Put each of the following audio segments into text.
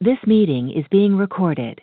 This meeting is being recorded.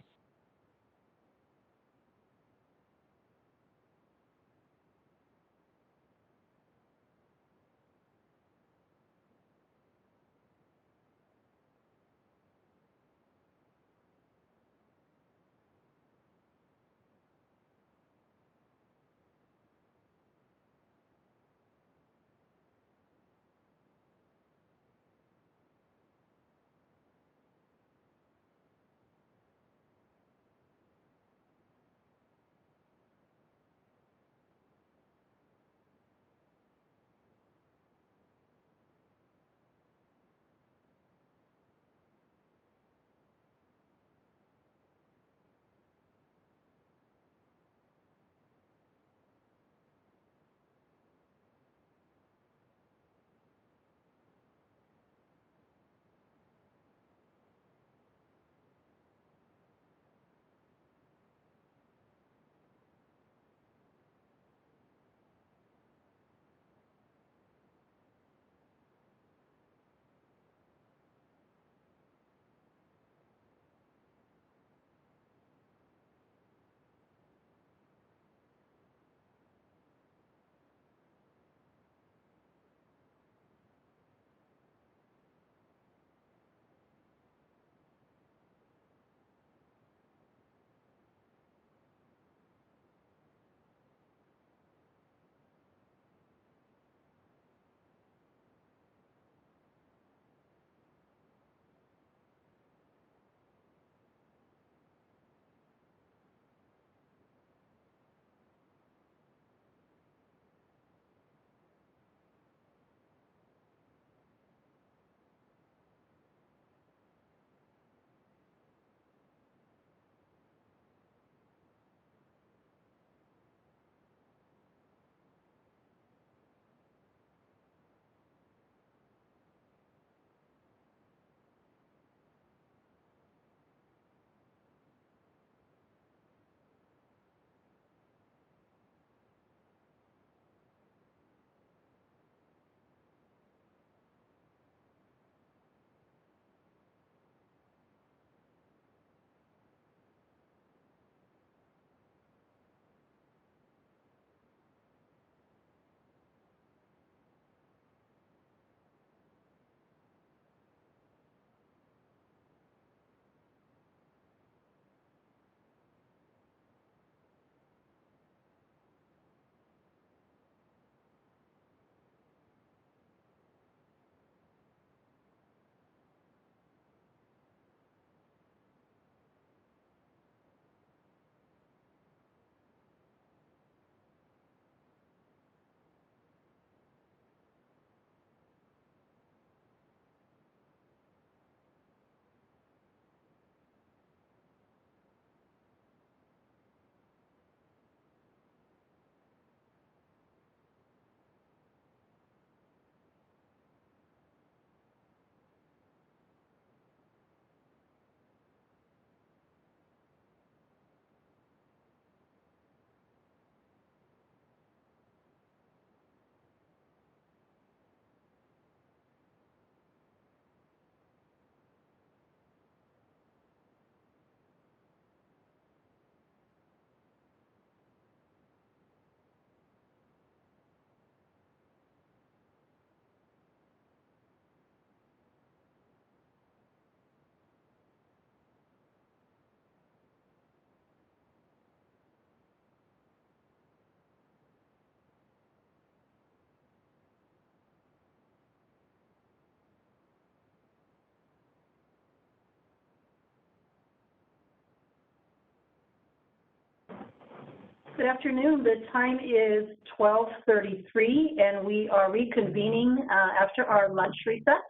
Good afternoon. The time is 12:33, and we are reconvening after our lunch recess.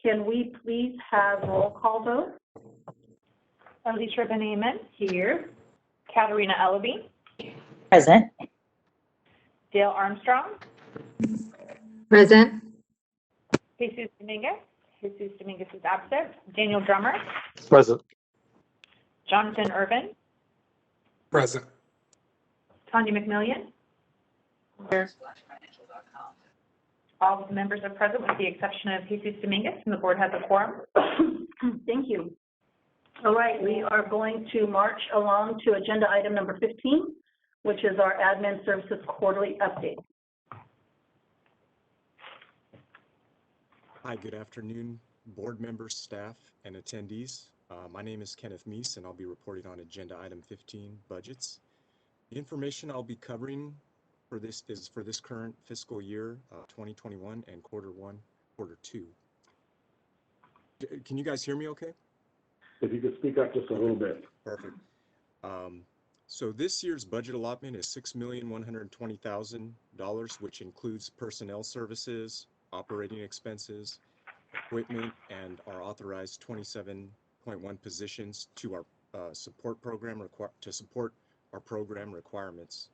Can we please have roll call vote? Alicia Benaman. Here. Katarina Ellaby. Present. Dale Armstrong. Present. Jesus Dominguez. Jesus Dominguez is absent. Daniel Drummer. Present. Jonathan Irvin. Present. Tanya McMillian. Here. All of the members are present with the exception of Jesus Dominguez, and the board has a quorum. Thank you. All right, we are going to march along to agenda item number 15, which is our Admin Services Quarterly Update. Hi, good afternoon, board members, staff, and attendees. My name is Kenneth Meese, and I'll be reporting on agenda item 15, budgets. The information I'll be covering for this is for this current fiscal year, 2021, and quarter 1, quarter 2. Can you guys hear me okay? If you could speak up just a little bit. Perfect. So this year's budget allotment is $6,120,000, which includes personnel services, operating expenses, equipment, and our authorized 27.1 positions to our support program to support our program requirements.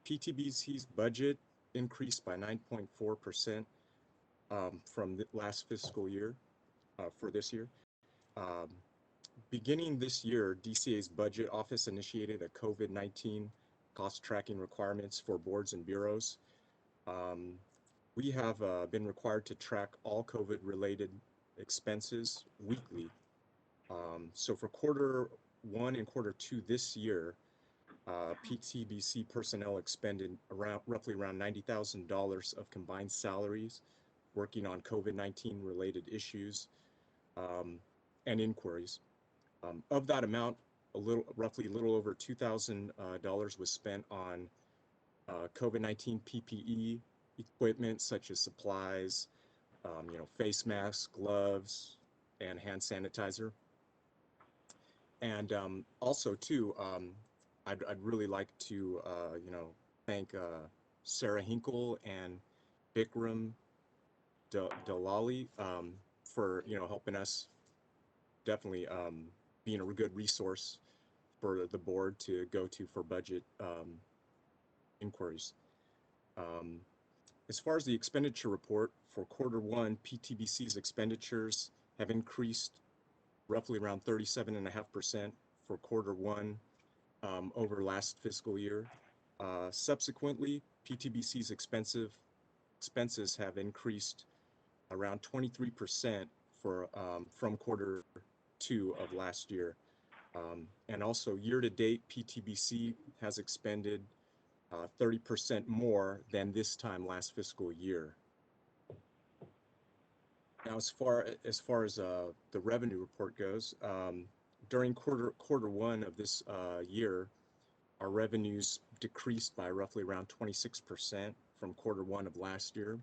PTBC's budget increased by 9.4% from the last fiscal year for this year. Beginning this year, DCA's budget office initiated a COVID-19 cost tracking requirements for boards and bureaus. We have been required to track all COVID-related expenses weekly. So for quarter 1 and quarter 2 this year, PTBC personnel expended roughly around $90,000 of combined salaries working on COVID-19 related issues and inquiries. Of that amount, roughly a little over $2,000 was spent on COVID-19 PPE equipment such as supplies, face masks, gloves, and hand sanitizer. And also too, I'd really like to thank Sarah Hinkle and Bikram Dalali for helping us, definitely being a good resource for the board to go to for budget inquiries. As far as the expenditure report for quarter 1, PTBC's expenditures have increased roughly around 37.5% for quarter 1 over last fiscal year. Subsequently, PTBC's expenses have increased around 23% from quarter 2 of last year. And also year to date, PTBC has expended 30% more than this time last fiscal year. Now, as far as the revenue report goes, during quarter 1 of this year, our revenues decreased by roughly around 26% from quarter 1 of last year,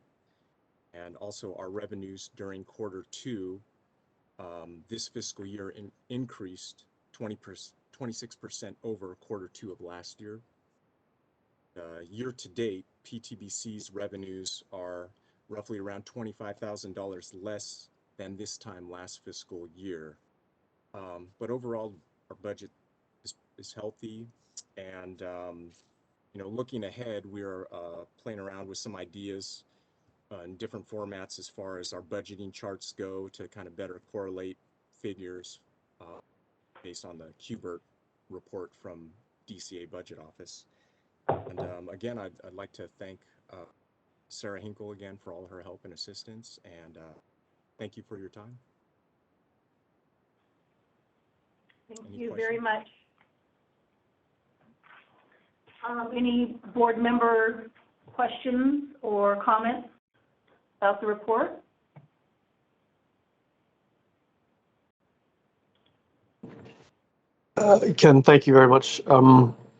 and also our revenues during quarter 2 this fiscal year increased 26% over quarter 2 of last year. Year to date, PTBC's revenues are roughly around $25,000 less than this time last fiscal year. But overall, our budget is healthy, and looking ahead, we are playing around with some ideas in different formats as far as our budgeting charts go to kind of better correlate figures based on the Qbert report from DCA Budget Office. And again, I'd like to thank Sarah Hinkle again for all her help and assistance, and thank you for your time. Thank you very much. Any board member questions or comments about the report? Ken, thank you very much.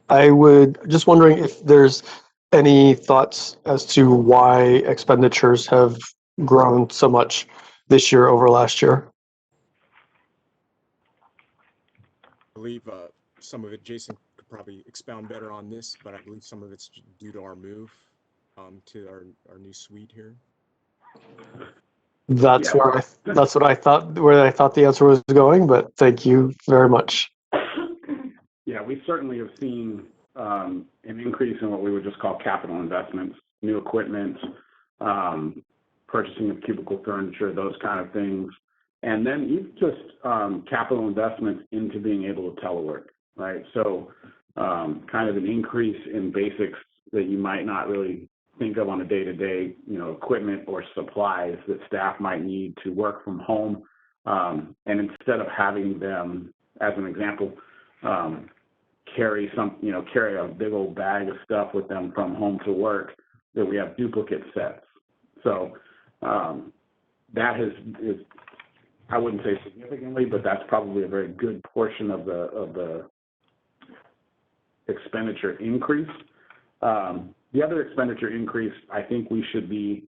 I would just wondering if there's any thoughts as to why expenditures have grown so much this year over last year. I believe some of it, Jason could probably expound better on this, but I believe some of it's due to our move to our new suite here. That's what I thought, where I thought the answer was going, but thank you very much. Yeah, we certainly have seen an increase in what we would just call capital investments, new equipment, purchasing of cubicle furniture, those kind of things. And then even just capital investments into being able to telework, right? So kind of an increase in basics that you might not really think of on a day-to-day, equipment or supplies that staff might need to work from home. And instead of having them as an example, carry a big old bag of stuff with them from home to work, that we have duplicate sets. So that is I wouldn't say significantly, but that's probably a very good portion of the expenditure increase. The other expenditure increase, I think we should be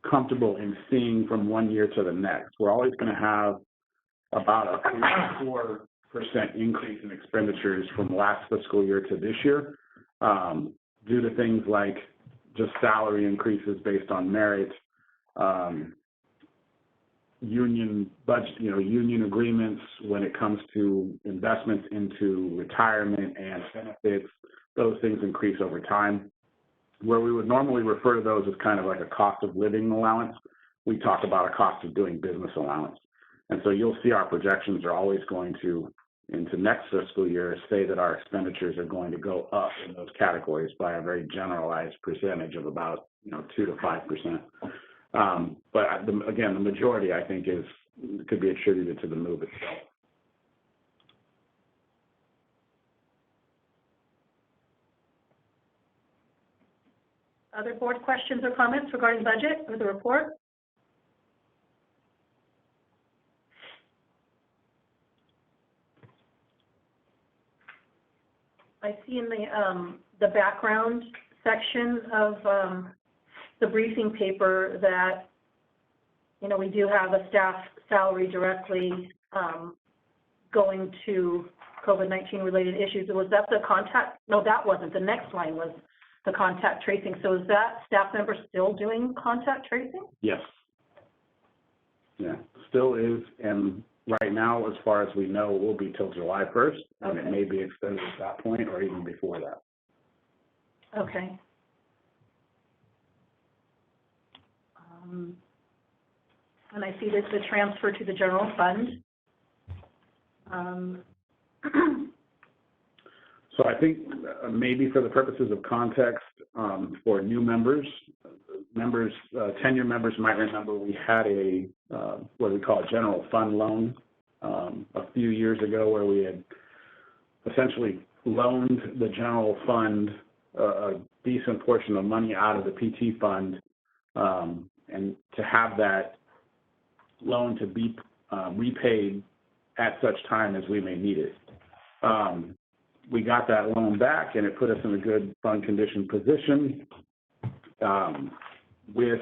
comfortable in seeing from one year to the next. We're always going to have about a 4% increase in expenditures from last fiscal year to this year, due to things like just salary increases based on merit, union budget, union agreements when it comes to investments into retirement and benefits. Those things increase over time. Where we would normally refer to those as kind of like a cost of living allowance, we talk about a cost of doing business allowance. And so you'll see our projections are always going to, into next fiscal year, say that our expenditures are going to go up in those categories by a very generalized percentage of about 2 to 5%. But again, the majority, I think, could be attributed to the move itself. Other board questions or comments regarding budget or the report? I see in the background section of the briefing paper that, we do have a staff salary directly going to COVID-19 related issues. Was that the contact? No, that wasn't. The next line was the contact tracing. So is that staff member still doing contact tracing? Yes. Yeah, still is. And right now, as far as we know, it will be till July 1st, and it may be extended at that point or even before that. Okay. And I see there's the transfer to the general fund. So I think maybe for the purposes of context, for new members, tenure members might remember we had a what we call a general fund loan a few years ago, where we had essentially loaned the general fund a decent portion of money out of the PT fund, and to have that loan to be repaid at such time as we may need it. We got that loan back, and it put us in a good fund condition position. With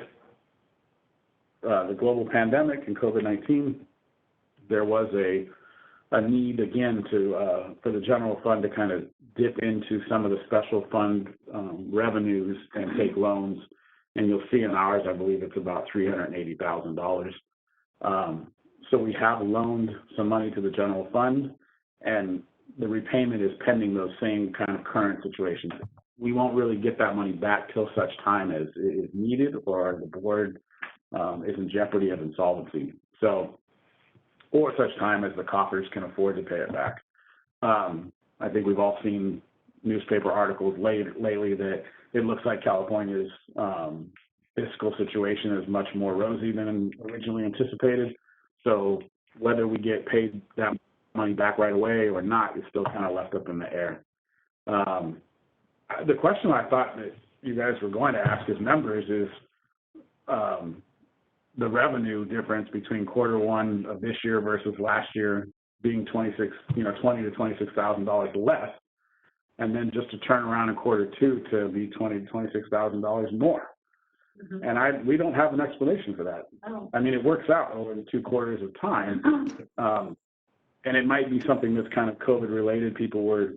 the global pandemic and COVID-19, there was a need again for the general fund to kind of dip into some of the special fund revenues and take loans. And you'll see in ours, I believe it's about $380,000. So we have loaned some money to the general fund, and the repayment is pending those same kind of current situations. We won't really get that money back till such time as it is needed or the board is in jeopardy of insolvency. So, or such time as the coffers can afford to pay it back. I think we've all seen newspaper articles lately that it looks like California's fiscal situation is much more rosy than originally anticipated. So whether we get paid that money back right away or not is still kind of left up in the air. The question I thought that you guys were going to ask as members is the revenue difference between quarter 1 of this year versus last year being $20,000 to $26,000 less, and then just to turn around in quarter 2 to be $20,000 to $26,000 more. Mm-hmm. And we don't have an explanation for that. Oh. I mean, it works out over the 2 quarters of time. And it might be something that's kind of COVID related. People were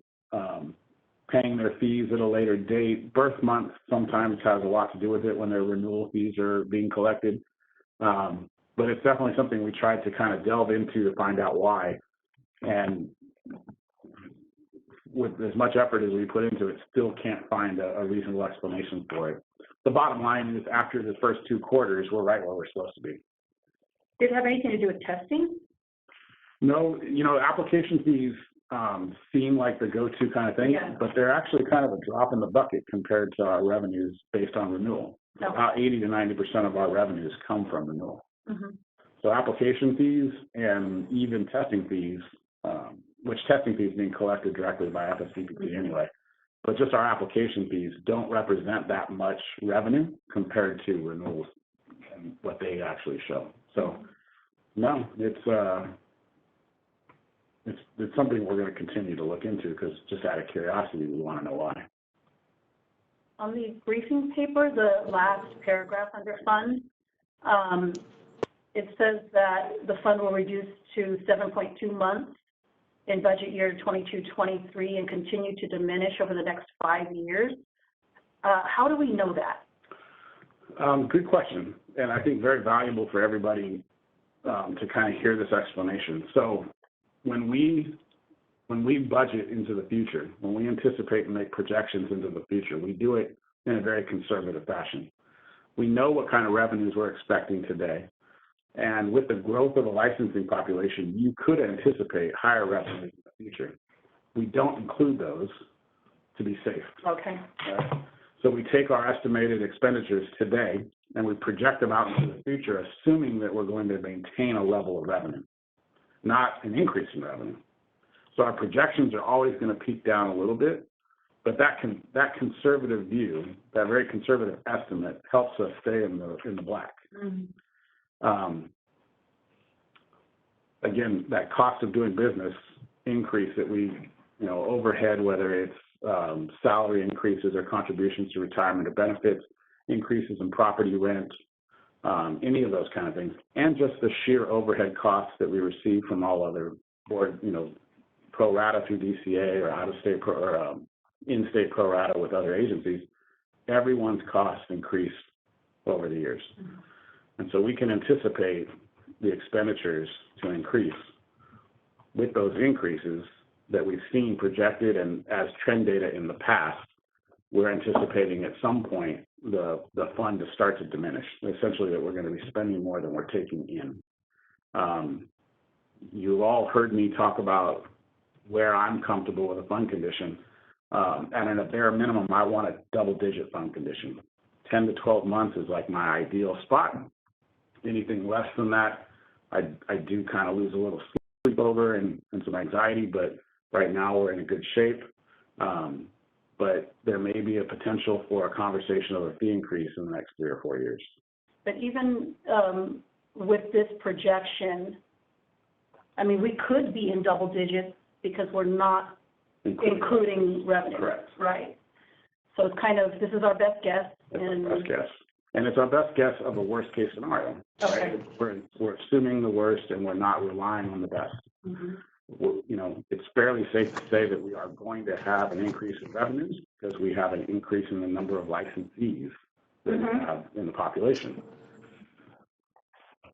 paying their fees at a later date. Birth month sometimes has a lot to do with it when their renewal fees are being collected. But it's definitely something we tried to kind of delve into to find out why. And with as much effort as we put into it, still can't find a reasonable explanation for it. The bottom line is after the first 2 quarters, we're right where we're supposed to be. Did it have anything to do with testing? No, application fees seem like the go-to kind of thing, yeah, but they're actually kind of a drop in the bucket compared to our revenues based on renewal. Okay. About 80 to 90% of our revenues come from renewal. Mm-hmm. So application fees and even testing fees which testing fees being collected directly by ffcpt anyway. But just our application fees don't represent that much revenue compared to renewals and what they actually show. So, no, it's something we're going to continue to look into because just out of curiosity, we want to know why. On the briefing paper, the last paragraph under fund, it says that the fund will reduce to 7.2 months in budget year 22-23 and continue to diminish over the next 5 years. How do we know that? Good question, and I think very valuable for everybody to kind of hear this explanation. So when we budget into the future, when we anticipate and make projections into the future, we do it in a very conservative fashion. We know what kind of revenues we're expecting today. And with the growth of the licensing population, you could anticipate higher revenues in the future. We don't include those to be safe. Okay. Right? So we take our estimated expenditures today and we project them out into the future, assuming that we're going to maintain a level of revenue, not an increase in revenue. So our projections are always going to peak down a little bit, but that conservative view, that very conservative estimate, helps us stay in the black. Mm-hmm. Again, that cost of doing business increase that we, overhead, whether it's salary increases or contributions to retirement or benefits, increases in property rent, any of those kind of things, and just the sheer overhead costs that we receive from all other board, pro rata through DCA or out-of-state or in-state pro rata with other agencies, everyone's costs increased over the years. Mm-hmm. And so we can anticipate the expenditures to increase with those increases that we've seen projected, and as trend data in the past, we're anticipating at some point the fund to start to diminish, essentially that we're going to be spending more than we're taking in. You've all heard me talk about where I'm comfortable with a fund condition, and at a bare minimum, I want a double-digit fund condition. 10 to 12 months is like my ideal spot. Anything less than that, I do kind of lose a little sleep over and some anxiety, but right now we're in a good shape. But there may be a potential for a conversation of a fee increase in the next 3 or 4 years. But even with this projection, I mean, we could be in double digits because we're not including revenue. Correct. Right. So it's kind of, this is our best guess. It's our best guess. And it's our best guess of a worst case scenario. Okay. Right? We're assuming the worst and we're not relying on the best. Mm-hmm. It's fairly safe to say that we are going to have an increase in revenues because we have an increase in the number of licensees that mm-hmm. we have in the population.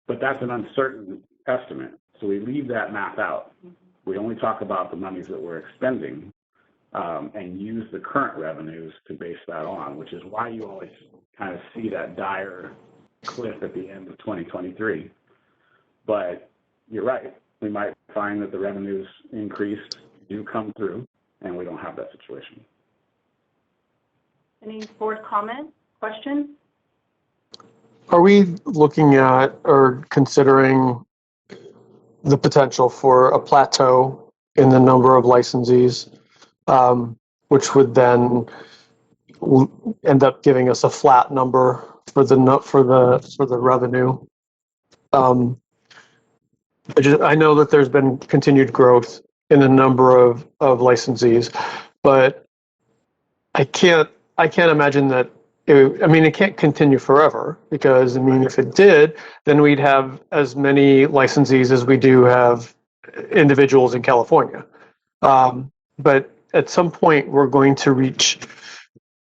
But that's an uncertain estimate. So we leave that math out. Mm-hmm. We only talk about the monies that we're expending and use the current revenues to base that on, which is why you always kind of see that dire cliff at the end of 2023. But you're right. We might find that the revenues increased do come through, and we don't have that situation. Any board comment, questions? Are we looking at or considering the potential for a plateau in the number of licensees, which would then end up giving us a flat number for the revenue? I know that there's been continued growth in the number of licensees, but I can't imagine that. It can't continue forever because if it did, then we'd have as many licensees as we do have individuals in California. But at some point, we're going to reach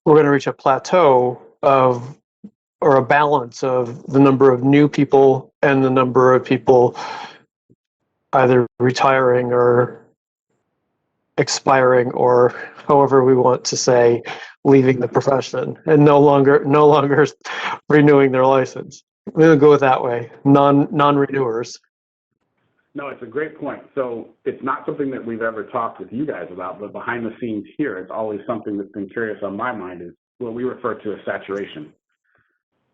a plateau or a balance of the number of new people and the number of people either retiring or expiring, or however we want to say, leaving the profession and no longer renewing their license. We'll go that way, non-renewers. No, it's a great point. So it's not something that we've ever talked with you guys about, but behind the scenes here, it's always something that's been curious on my mind is what we refer to as saturation.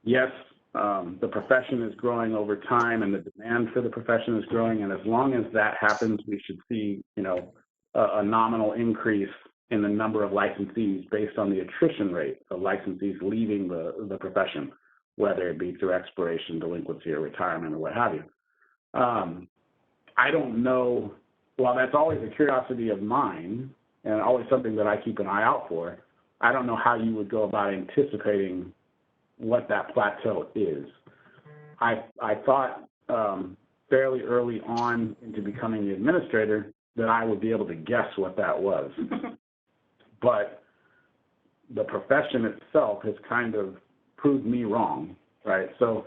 Yes, the profession is growing over time and the demand for the profession is growing. And as long as that happens, we should see, a nominal increase in the number of licensees based on the attrition rate of licensees leaving the profession, whether it be through expiration, delinquency, or retirement, or what have you. I don't know, while that's always a curiosity of mine and always something that I keep an eye out for, I don't know how you would go about anticipating what that plateau is. I thought fairly early on into becoming the administrator that I would be able to guess what that was. But the profession itself has kind of proved me wrong, right? So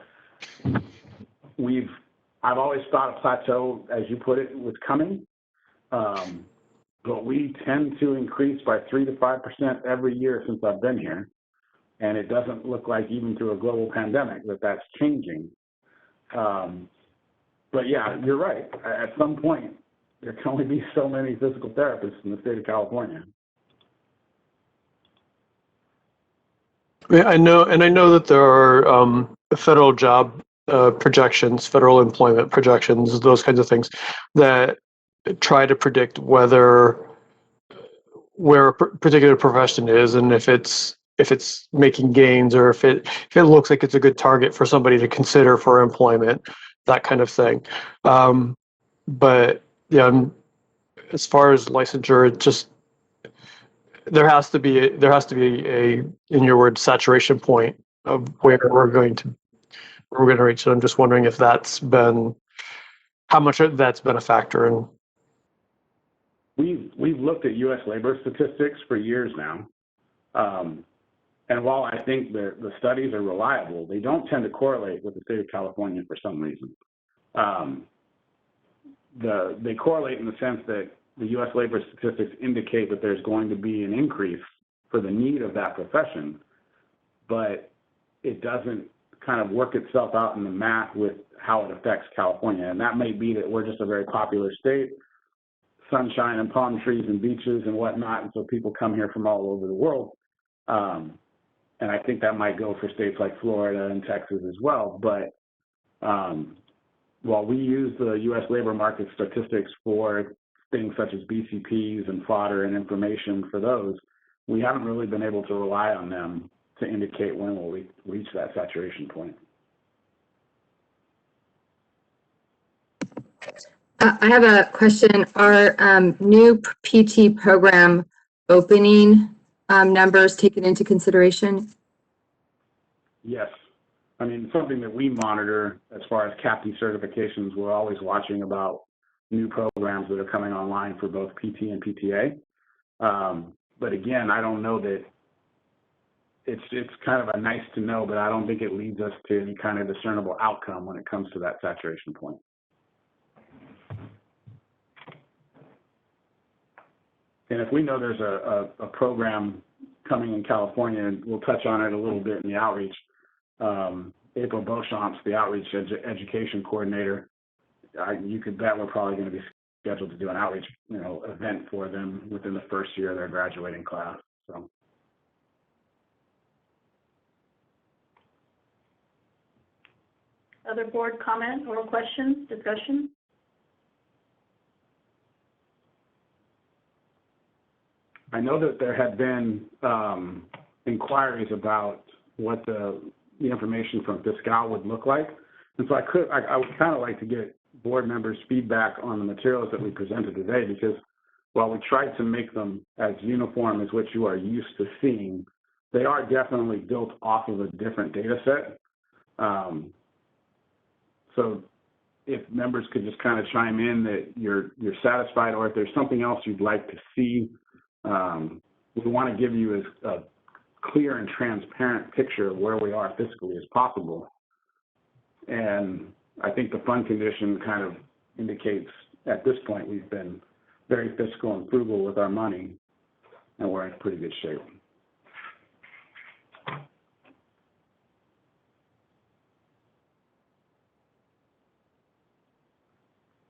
I've always thought a plateau, as you put it, was coming. But we tend to increase by 3 to 5% every year since I've been here. And it doesn't look like even through a global pandemic that's changing. But yeah, you're right. At some point, there can only be so many physical therapists in the state of California. I know that there are federal job projections, federal employment projections, those kinds of things that try to predict where a particular profession is, and if it's making gains, or if it looks like it's a good target for somebody to consider for employment, that kind of thing. But yeah, as far as licensure, it just there has to be a, in your word, saturation point of where we're going to reach. So I'm just wondering if how much that's been a factor in. We've looked at U.S. labor statistics for years now, and while I think the studies are reliable, they don't tend to correlate with the state of California for some reason. They correlate in the sense that the U.S. labor statistics indicate that there's going to be an increase for the need of that profession, but it doesn't kind of work itself out in the math with how it affects California. And that may be that we're just a very popular state, sunshine and palm trees and beaches and whatnot, and so people come here from all over the world. And I think that might go for states like Florida and Texas as well. But while we use the U.S. labor market statistics for things such as BCPs and fodder and information for those, we haven't really been able to rely on them to indicate when we'll reach that saturation point. I have a question. Are new PT program opening numbers taken into consideration? Yes. I mean, something that we monitor as far as CAPT certifications, we're always watching about new programs that are coming online for both PT and PTA. But again, I don't know that it's kind of a nice to know, but I don't think it leads us to any kind of discernible outcome when it comes to that saturation point. And if we know there's a program coming in California, and we'll touch on it a little bit in the outreach, April Beauchamp's the outreach education coordinator. You could bet we're probably going to be scheduled to do an outreach, event for them within the first year of their graduating class. So. Other board comments or questions, discussion? I know that there had been inquiries about what the information from Fiscal would look like. And so I would kind of like to get board members' feedback on the materials that we presented today, because while we tried to make them as uniform as what you are used to seeing, they are definitely built off of a different data set. So if members could just kind of chime in that you're satisfied, or if there's something else you'd like to see, we want to give you as a clear and transparent picture of where we are fiscally as possible. And I think the fund condition kind of indicates at this point we've been very fiscal and frugal with our money, and we're in pretty good shape.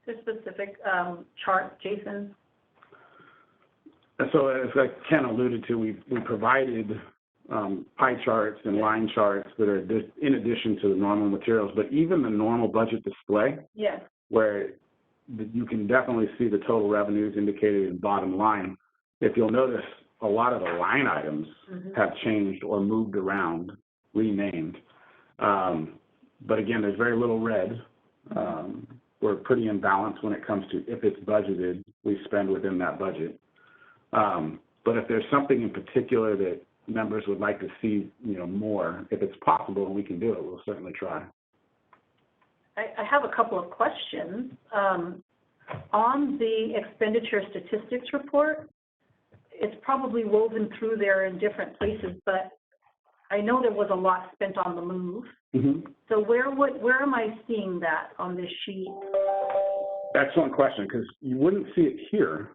This specific chart, Jason? So as Ken alluded to, we provided pie charts and line charts that are in addition to the normal materials, but even the normal budget display, Yes. where you can definitely see the total revenues indicated in bottom line. If you'll notice, a lot of the line items have changed or moved around, renamed. But again, there's very little red. We're pretty in balance when it comes to if it's budgeted, we spend within that budget. But if there's something in particular that members would like to see, more, if it's possible and we can do it, we'll certainly try. I have a couple of questions. On the expenditure statistics report, it's probably woven through there in different places, but I know there was a lot spent on the move. So where am I seeing that on this sheet? Excellent question, because you wouldn't see it here.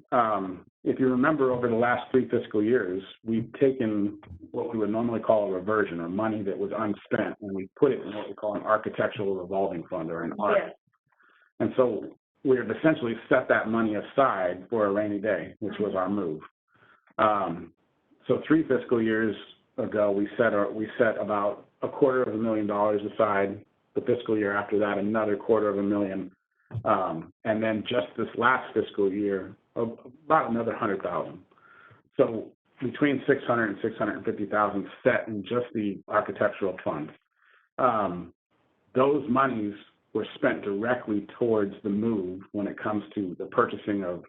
If you remember, over the last 3 fiscal years, we've taken what we would normally call a reversion, or money that was unspent, and we put it in what we call an architectural revolving fund, or an ARF. Yes. And so we have essentially set that money aside for a rainy day, which was our move. So 3 fiscal years ago, we set about $250,000 aside. The fiscal year after that, another $250,000. And then just this last fiscal year, about another $100,000. So between $600,000 and $650,000 set in just the architectural fund. Those monies were spent directly towards the move when it comes to the purchasing of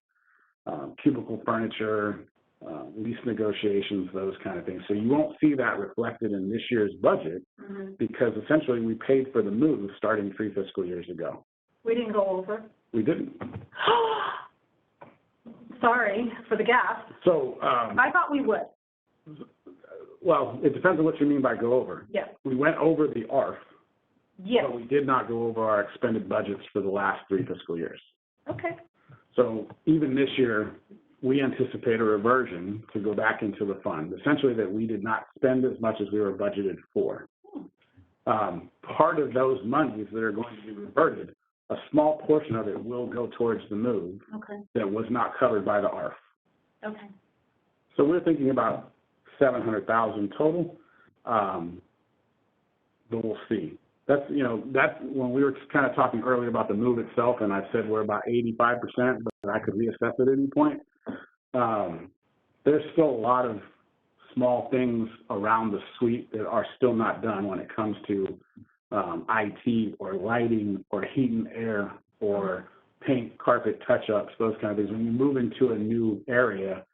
cubicle furniture, lease negotiations, those kind of things. So you won't see that reflected in this year's budget because essentially we paid for the move starting 3 fiscal years ago. We didn't go over? We didn't. Sorry for the gas. So I thought we would. Well, it depends on what you mean by go over. Yeah. We went over the ARF, Yes. but we did not go over our expended budgets for the last 3 fiscal years. Okay. So even this year, we anticipate a reversion to go back into the fund, essentially that we did not spend as much as we were budgeted for. Part of those monies that are going to be reverted, a small portion of it will go towards the move that was not covered by the ARF. Okay. So we're thinking about $700,000 total, but we'll see. That's when we were kind of talking earlier about the move itself, and I said we're about 85%, but I could reassess at any point. There's still a lot of small things around the suite that are still not done when it comes to IT or lighting or heat and air or paint, carpet touch-ups, those kind of things. When you move into a new area,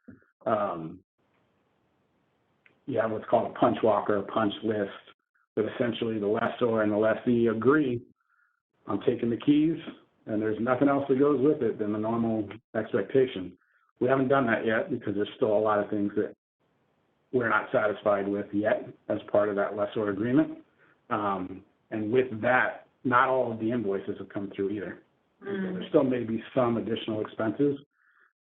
you have what's called a punch walk or a punch list, that essentially the lessor and the lessee agree, I'm taking the keys, and there's nothing else that goes with it than the normal expectation. We haven't done that yet because there's still a lot of things that we're not satisfied with yet as part of that lessor agreement. And with that, not all of the invoices have come through either. So there still may be some additional expenses.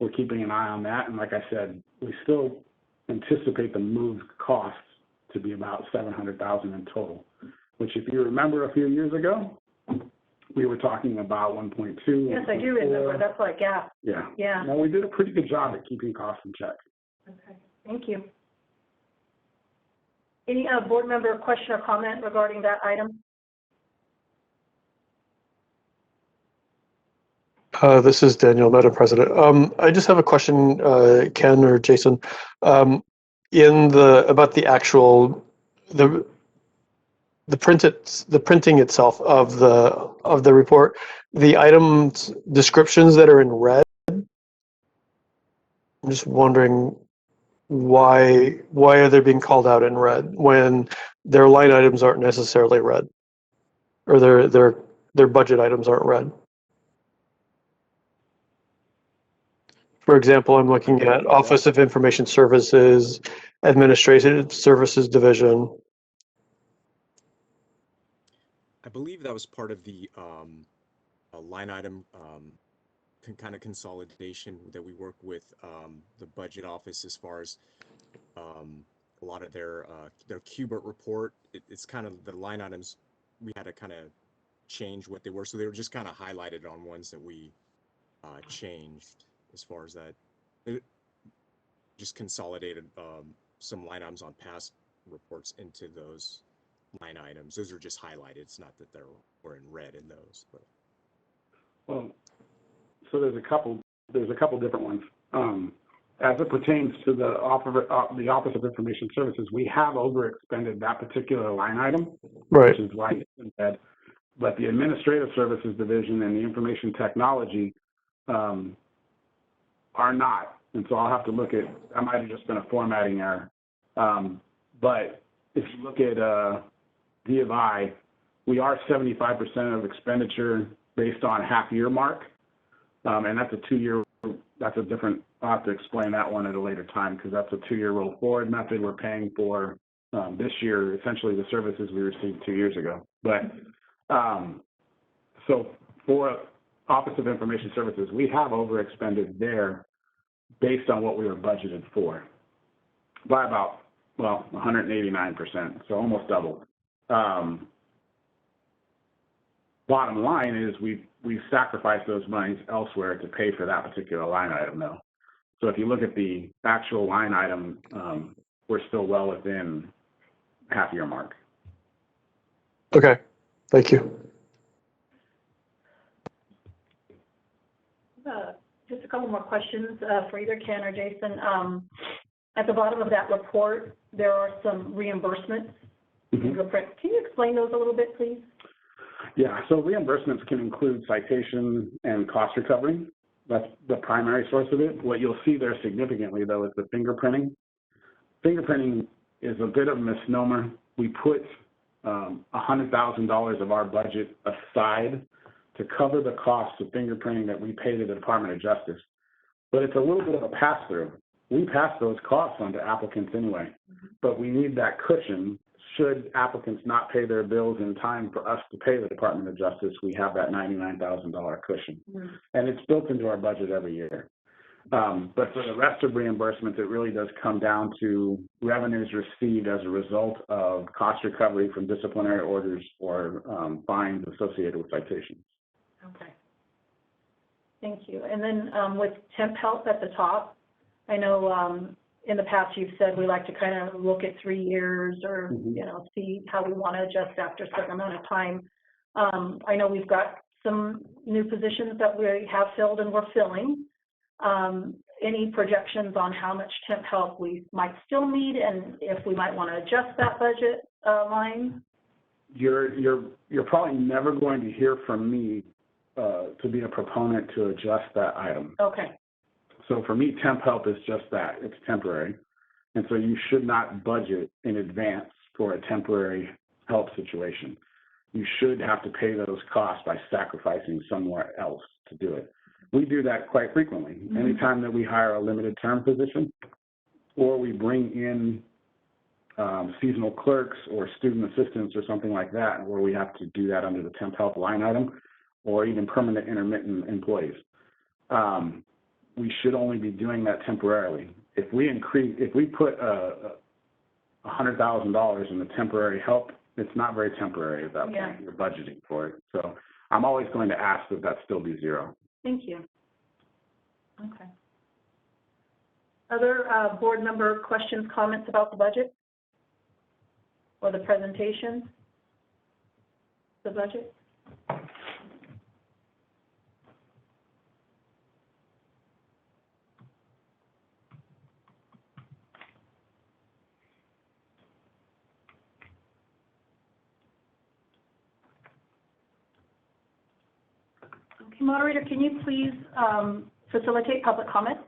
We're keeping an eye on that. And like I said, we still anticipate the move costs to be about $700,000 in total, which if you remember a few years ago, we were talking about 1.2. Yes, I do remember. That's like gas. Yeah. Yeah. Well, we did a pretty good job at keeping costs in check. Okay. Thank you. Any board member question or comment regarding that item? This is Daniel, Madam President. I just have a question, Ken or Jason, about the actual the printing itself of the report, the items descriptions that are in red. I'm just wondering why are they being called out in red when their line items aren't necessarily red, or their budget items aren't red. For example, I'm looking at Office of Information Services, Administrative Services Division. I believe that was part of the line item kind of consolidation that we work with the budget office as far as a lot of their Qbert report. It's kind of the line items we had to kind of change what they were, so they were just kind of highlighted on ones that we changed. As far as that, it just consolidated some line items on past reports into those line items. Those are just highlighted. It's not that we're in red in those. But. Well, so there's a couple different ones. As it pertains to the Office of Information Services, we have overexpended that particular line item, Right. which is why it's in red. But the Administrative Services Division and the Information Technology are not. And so I'll have to look at, that might have just been a formatting error. But if you look at D of I, we are 75% of expenditure based on half-year mark. And that's a 2-year, that's a different, I'll have to explain that one at a later time because that's a 2-year roll forward method we're paying for this year, essentially the services we received 2 years ago. But so for Office of Information Services, we have overexpended there based on what we were budgeted for by about, well, 189%, so almost double. Bottom line is we've sacrificed those monies elsewhere to pay for that particular line item, though. So if you look at the actual line item, we're still well within half-year mark. Okay, thank you. Just a couple more questions for either Ken or Jason. At the bottom of that report, there are some reimbursements. Mm-hmm. Can you explain those a little bit, please? Yeah, so reimbursements can include citation and cost recovery. That's the primary source of it. What you'll see there significantly, though, is the fingerprinting. Fingerprinting is a bit of a misnomer. We put $100,000 of our budget aside to cover the costs of fingerprinting that we pay to the Department of Justice. But it's a little bit of a pass-through. We pass those costs on to applicants anyway, but we need that cushion. Should applicants not pay their bills in time for us to pay the Department of Justice, we have that $99,000 cushion. Mm-hmm. And it's built into our budget every year. But for the rest of reimbursements, it really does come down to revenues received as a result of cost recovery from disciplinary orders or fines associated with citations. Okay. Thank you. And then with temp help at the top, I know in the past you've said we like to kind of look at 3 years or, you know, see how we want to adjust after a certain amount of time. I know we've got some new positions that we have filled and we're filling. Any projections on how much temp help we might still need and if we might want to adjust that budget line? You're probably never going to hear from me to be a proponent to adjust that item. Okay. So for me, temp help is just that. It's temporary. And so you should not budget in advance for a temporary help situation. You should have to pay those costs by sacrificing somewhere else to do it. We do that quite frequently. Mm-hmm. Anytime that we hire a limited term position or we bring in seasonal clerks or student assistants or something like that, where we have to do that under the temp help line item or even permanent intermittent employees. We should only be doing that temporarily. If we put $100,000 in the temporary help, it's not very temporary at that point. Yeah. You're budgeting for it. So I'm always going to ask that still be zero. Thank you. Okay. Other board member questions, comments about the budget or the presentation? The budget? Okay, moderator, can you please facilitate public comment?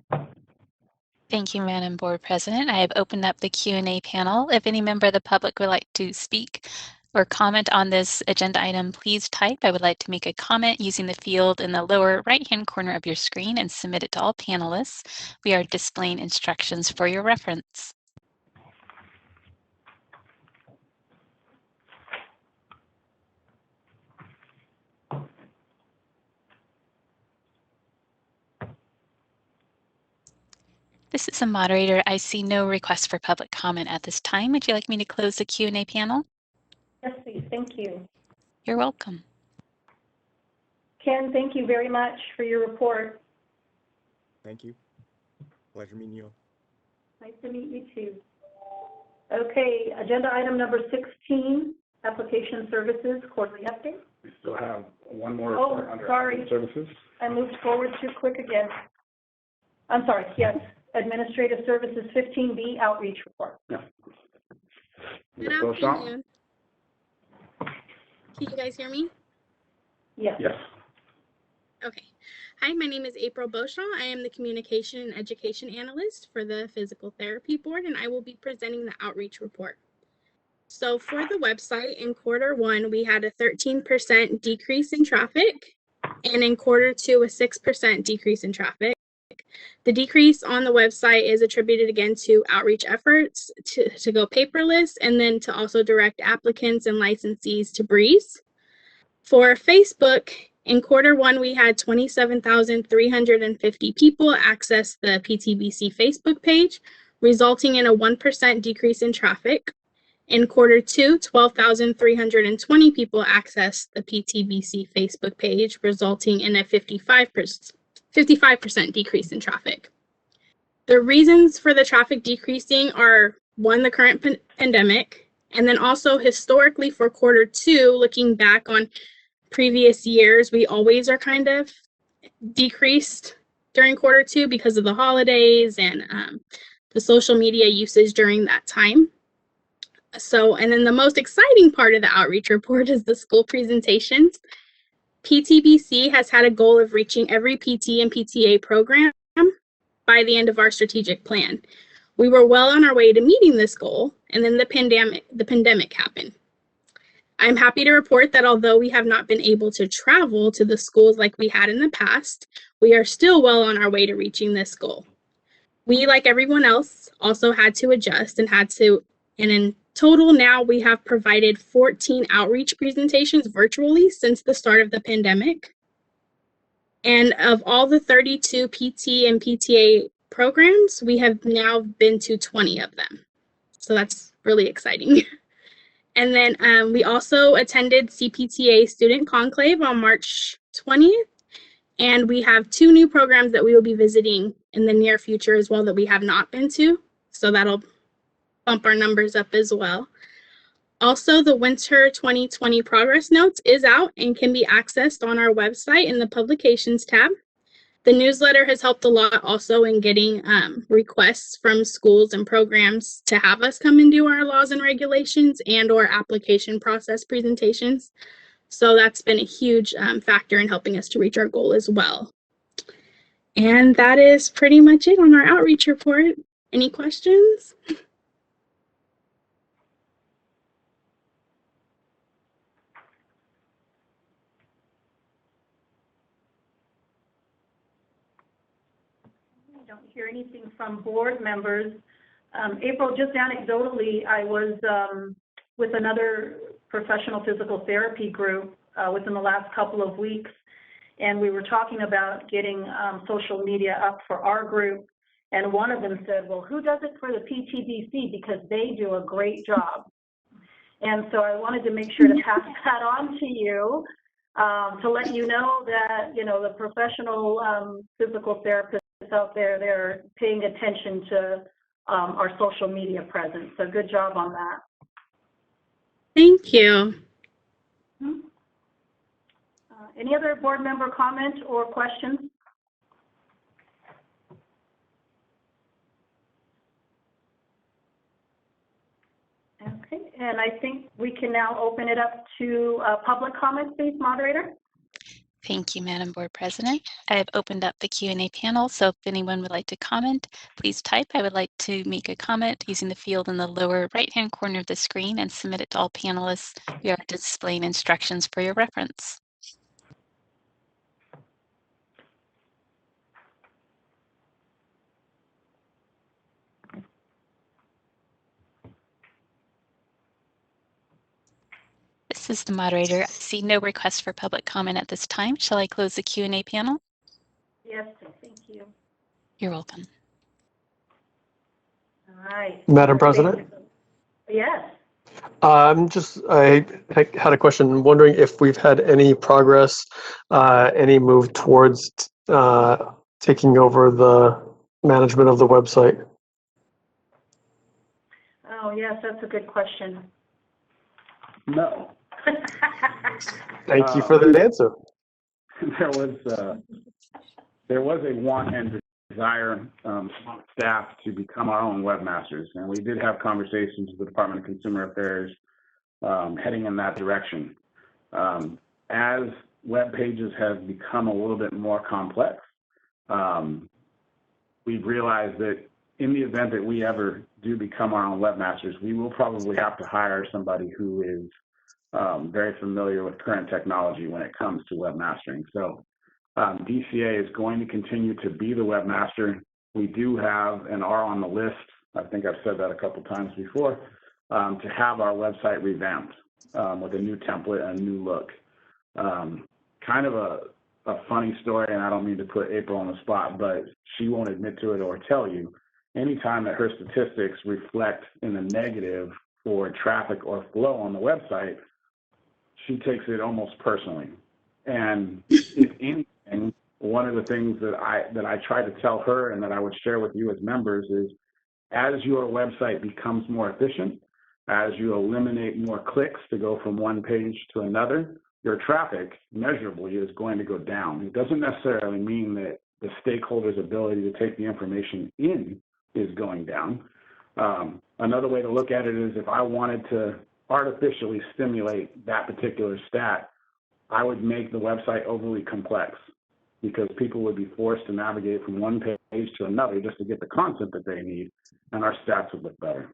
Thank you, Madam Board President. I have opened up the Q&A panel. If any member of the public would like to speak or comment on this agenda item, please type. I would like to make a comment using the field in the lower right-hand corner of your screen and submit it to all panelists. We are displaying instructions for your reference. This is a moderator. I see no request for public comment at this time. Would you like me to close the Q&A panel? Yes, please. Thank you. You're welcome. Ken, thank you very much for your report. Thank you. Pleasure meeting you. Nice to meet you too. Okay, agenda item number 16, Application services, quarterly update. We still have one more Oh, report under sorry. applicant services. I moved forward too quick again. I'm sorry, yes. Administrative Services 15B Outreach Report. Yeah. Good Ms. Beauchamp? afternoon. Can you guys hear me? Yes. Yes. Okay. Hi, my name is April Beauchamp. I am the Communication and Education Analyst for the Physical Therapy Board, and I will be presenting the outreach report. So for the website, in Q1, we had a 13% decrease in traffic, and in Q2, a 6% decrease in traffic. The decrease on the website is attributed again to outreach efforts to go paperless, and then to also direct applicants and licensees to Breeze. For Facebook, in Q1, we had 27,350 people access the PTBC Facebook page, resulting in a 1% decrease in traffic. In Q2, 12,320 people accessed the PTBC Facebook page, resulting in a 55% decrease in traffic. The reasons for the traffic decreasing are, one, the current pandemic, and then also historically for Q2, looking back on previous years, we always are kind of decreased during Q2 because of the holidays and the social media usage during that time. So, and then the most exciting part of the outreach report is the school presentations. PTBC has had a goal of reaching every PT and PTA program by the end of our strategic plan. We were well on our way to meeting this goal, and then the pandemic happened. I'm happy to report that although we have not been able to travel to the schools like we had in the past, we are still well on our way to reaching this goal. We, like everyone else, also had to adjust and in total now we have provided 14 outreach presentations virtually since the start of the pandemic. And of all the 32 PT and PTA programs, we have now been to 20 of them. So that's really exciting. And then we also attended CPTA Student Conclave on March 20th. And we have 2 new programs that we will be visiting in the near future as well that we have not been to. So that'll bump our numbers up as well. Also, the Winter 2020 Progress Notes is out and can be accessed on our website in the Publications tab. The newsletter has helped a lot also in getting requests from schools and programs to have us come and do our laws and regulations and or application process presentations. So that's been a huge factor in helping us to reach our goal as well. And that is pretty much it on our outreach report. Any questions? I don't hear anything from board members. April, just anecdotally, I was with another professional physical therapy group within the last couple of weeks, and we were talking about getting social media up for our group, and one of them said, well, who does it for the PTBC, because they do a great job. And so I wanted to make sure to pass that on to you, to let you know that, you know, the professional physical therapists out there, they're paying attention to our social media presence. So good job on that. Thank you. Any other board member comment or questions? Okay, and I think we can now open it up to public comment, please, moderator. Thank you, Madam Board President. I have opened up the Q&A panel, so if anyone would like to comment, please type. I would like to make a comment using the field in the lower right-hand corner of the screen and submit it to all panelists. We are displaying instructions for your reference. This is the moderator. I see no request for public comment at this time. Shall I close the Q&A panel? Yes, thank you. You're welcome. All right. Madam President? Yes. I had a question. I'm wondering if we've had any progress, any move towards taking over the management of the website. Oh, yes, that's a good question. No. Thank you for that answer. There was a want and desire from staff to become our own webmasters, and we did have conversations with the Department of Consumer Affairs heading in that direction. As web pages have become a little bit more complex, we've realized that in the event that we ever do become our own webmasters, we will probably have to hire somebody who is very familiar with current technology when it comes to webmastering. So DCA is going to continue to be the webmaster. We do have and are on the list, I think I've said that a couple times before, to have our website revamped with a new template and a new look. Kind of a funny story, and I don't mean to put April on the spot, but she won't admit to it or tell you. Anytime that her statistics reflect in the negative for traffic or flow on the website, she takes it almost personally. And if anything, one of the things that I try to tell her and that I would share with you as members is, as your website becomes more efficient, as you eliminate more clicks to go from one page to another, your traffic measurably is going to go down. It doesn't necessarily mean that the stakeholders' ability to take the information in is going down. Another way to look at it is, if I wanted to artificially stimulate that particular stat, I would make the website overly complex, because people would be forced to navigate from one page to another just to get the content that they need, and our stats would look better.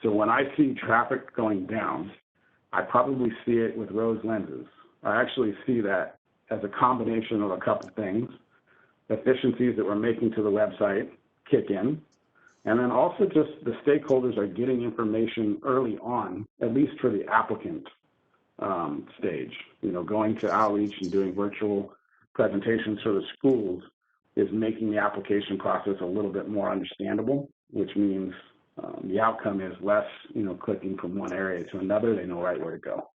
So when I see traffic going down, I probably see it with rose lenses. I actually see that as a combination of a couple things: efficiencies that we're making to the website kick in, and then also just the stakeholders are getting information early on, at least for the applicant stage. You know, going to outreach and doing virtual presentations for the schools is making the application process a little bit more understandable, which means the outcome is less, you know, clicking from one area to another. They know right where to go.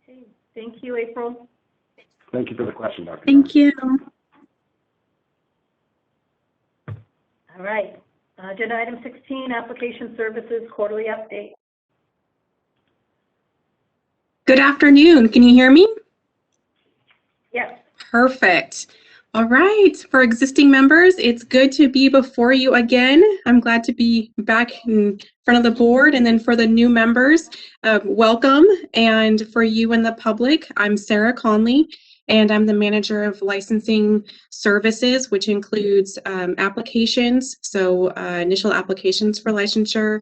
Okay, thank you, April. Thank you for the question, Dr. Thank you. All right, agenda item 16, application services quarterly update. Good afternoon. Can you hear me? Yes. Perfect. All right. For existing members, it's good to be before you again. I'm glad to be back in front of the board. And then for the new members, welcome. And for you and the public, I'm Sarah Conley, and I'm the manager of licensing services, which includes applications. So initial applications for licensure,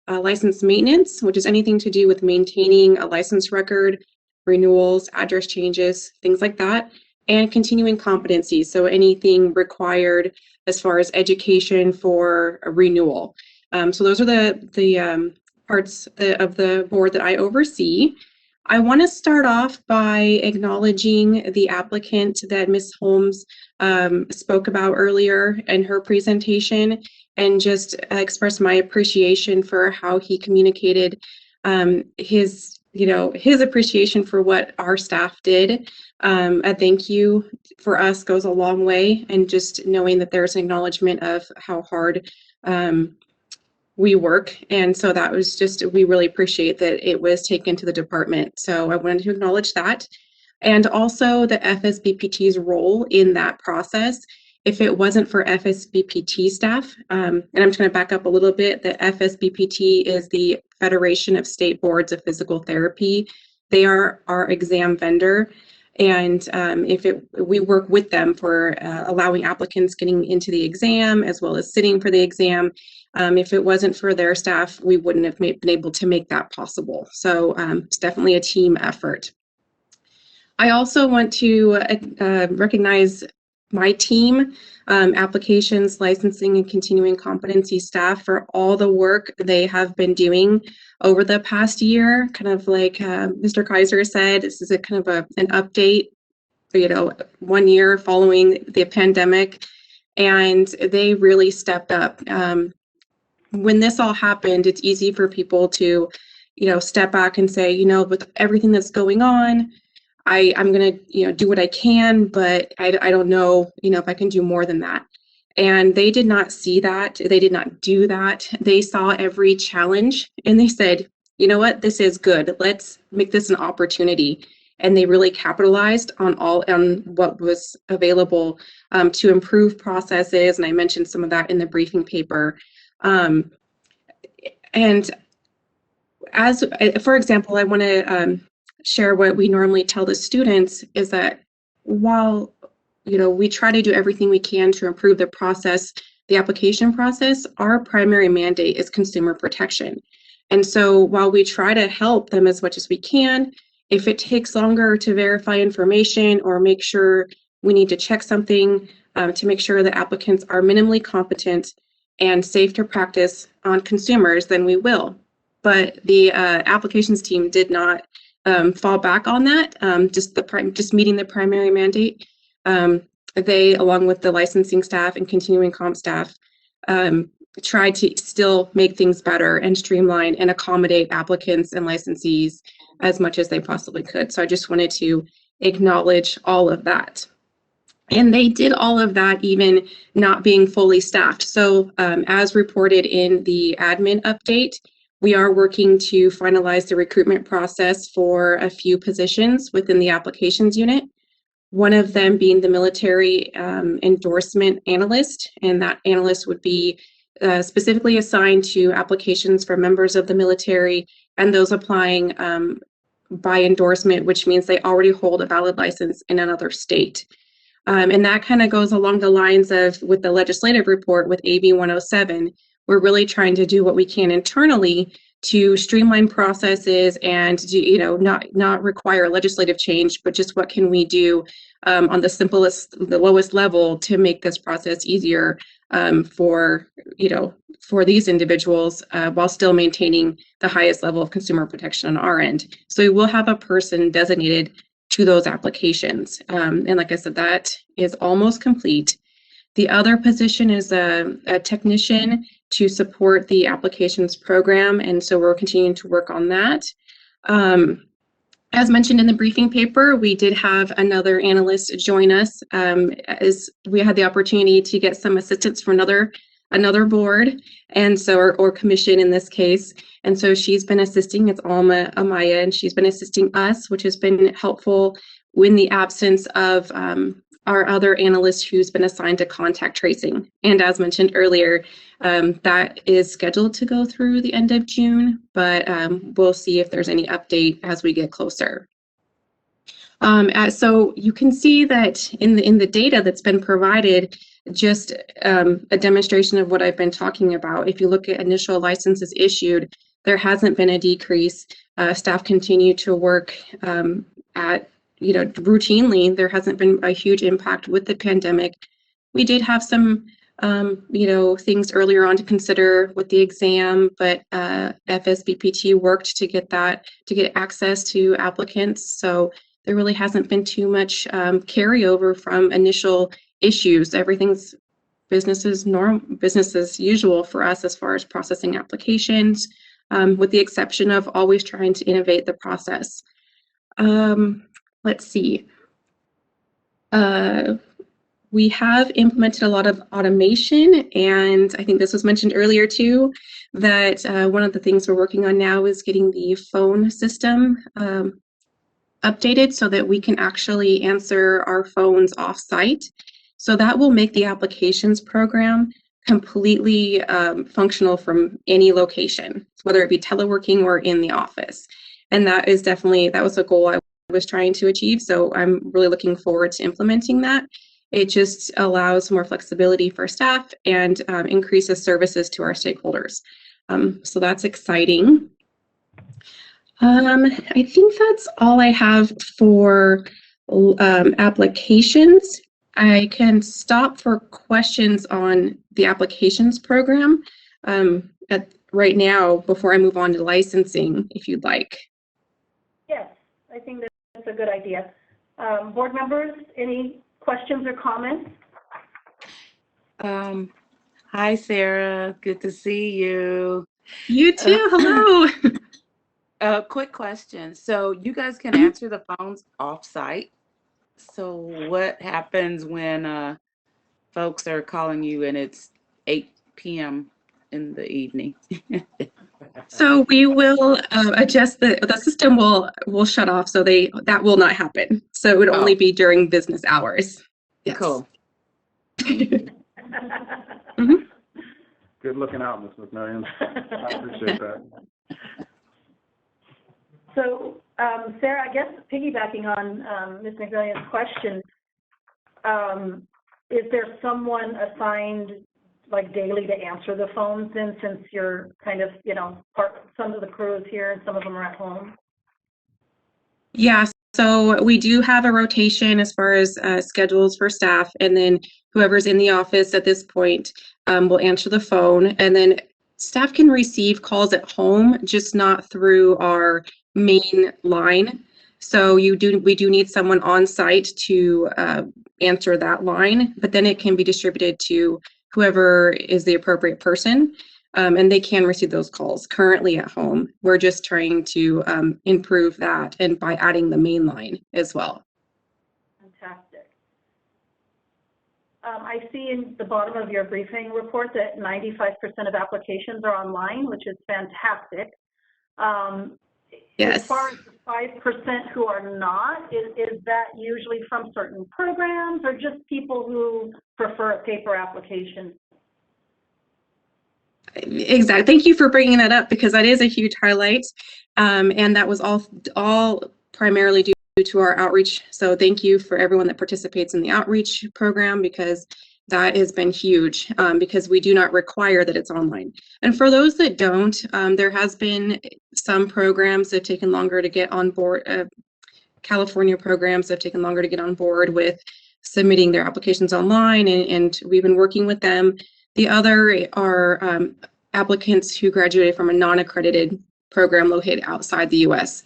license maintenance, which is anything to do with maintaining a license record, renewals, address changes, things like that, and continuing competencies. So anything required as far as education for a renewal. So those are the parts of the board that I oversee. I want to start off by acknowledging the applicant that Ms. Holmes spoke about earlier in her presentation, and just express my appreciation for how he communicated his appreciation for what our staff did. A thank you for us goes a long way, and just knowing that there's an acknowledgement of how hard we work. And so that was just, we really appreciate that it was taken to the department. So I wanted to acknowledge that. And also the FSBPT's role in that process. If it wasn't for FSBPT staff, and I'm just going to back up a little bit, the FSBPT is the Federation of State Boards of Physical Therapy. They are our exam vendor. And we work with them for allowing applicants getting into the exam as well as sitting for the exam. If it wasn't for their staff, we wouldn't have been able to make that possible. So it's definitely a team effort. I also want to recognize my team, applications, licensing, and continuing competency staff, for all the work they have been doing over the past year. Kind of like Mr. Kaiser said, this is a kind of an update, 1 year following the pandemic, and they really stepped up. When this all happened, it's easy for people to, step back and say, with everything that's going on, I'm going to, do what I can, but I don't know, if I can do more than that. And they did not see that. They did not do that. They saw every challenge and they said, you know what, this is good. Let's make this an opportunity. And they really capitalized on what was available to improve processes. And I mentioned some of that in the briefing paper. And as, for example, I want to share what we normally tell the students is that while we try to do everything we can to improve the process, the application process, our primary mandate is consumer protection. And so while we try to help them as much as we can, if it takes longer to verify information or make sure we need to check something to make sure the applicants are minimally competent and safe to practice on consumers, then we will. But the applications team did not fall back on that, just meeting the primary mandate. They, along with the licensing staff and continuing comp staff, tried to still make things better and streamline and accommodate applicants and licensees as much as they possibly could. So I just wanted to acknowledge all of that. And they did all of that even not being fully staffed. So as reported in the admin update, we are working to finalize the recruitment process for a few positions within the applications unit. One of them being the military endorsement analyst, and that analyst would be specifically assigned to applications for members of the military and those applying by endorsement, which means they already hold a valid license in another state. And that kind of goes along the lines of with the legislative report with AB 107, we're really trying to do what we can internally to streamline processes and not require legislative change, but just what can we do on the lowest level to make this process easier for these individuals while still maintaining the highest level of consumer protection on our end. So we will have a person designated to those applications. And like I said, that is almost complete. The other position is a technician to support the applications program. And so we're continuing to work on that. As mentioned in the briefing paper, we did have another analyst join us as we had the opportunity to get some assistance from another board, and so or commission in this case. And so she's been assisting, it's Alma Amaya, and she's been assisting us, which has been helpful in the absence of our other analyst who's been assigned to contact tracing. And as mentioned earlier, that is scheduled to go through the end of June, but we'll see if there's any update as we get closer. So you can see that in the data that's been provided, just a demonstration of what I've been talking about. If you look at initial licenses issued, there hasn't been a decrease. Staff continue to work at routinely. There hasn't been a huge impact with the pandemic. We did have some things earlier on to consider with the exam, but ffcpt worked to get access to applicants. So there really hasn't been too much carryover from initial issues. Everything's business as usual for us as far as processing applications, with the exception of always trying to innovate the process. Let's see. We have implemented a lot of automation, and I think this was mentioned earlier too, that one of the things we're working on now is getting the phone system updated so that we can actually answer our phones off-site. So that will make the applications program completely functional from any location, whether it be teleworking or in the office. And that was a goal I was trying to achieve. So I'm really looking forward to implementing that. It just allows more flexibility for staff and increases services to our stakeholders. So that's exciting. I think that's all I have for applications. I can stop for questions on the applications program right now before I move on to licensing, if you'd like. Yes, I think that's a good idea. Board members, any questions or comments? Hi, Sarah. Good to see you. You too. Hello. Quick question. So you guys can answer the phones off-site. So what happens when folks are calling you and it's 8 p.m. in the evening? So we will adjust the system will shut off, so that will not happen. So it would only be during business hours. Yes. Cool. Mm-hmm. Good looking out, Ms. McMillian. I appreciate that. So, Sarah, I guess piggybacking on Ms. McMillion's question, is there someone assigned like daily to answer the phones then, since you're kind of, some of the crew is here and some of them are at home? Yeah, so we do have a rotation as far as schedules for staff, and then whoever's in the office at this point will answer the phone, and then staff can receive calls at home, just not through our main line. So we do need someone on site to answer that line, but then it can be distributed to whoever is the appropriate person. And they can receive those calls currently at home. We're just trying to improve that, and by adding the main line as well. Fantastic. I see in the bottom of your briefing report that 95% of applications are online, which is fantastic. Yes. As far as the 5% who are not, is that usually from certain programs or just people who prefer a paper application? Exactly. Thank you for bringing that up, because that is a huge highlight, and that was all primarily due to our outreach. So thank you for everyone that participates in the outreach program, because that has been huge, because we do not require that it's online. And for those that don't, there has been some programs that have taken longer to get on board. California programs have taken longer to get on board with submitting their applications online, and we've been working with them. The other are applicants who graduated from a non-accredited program located outside the U.S.,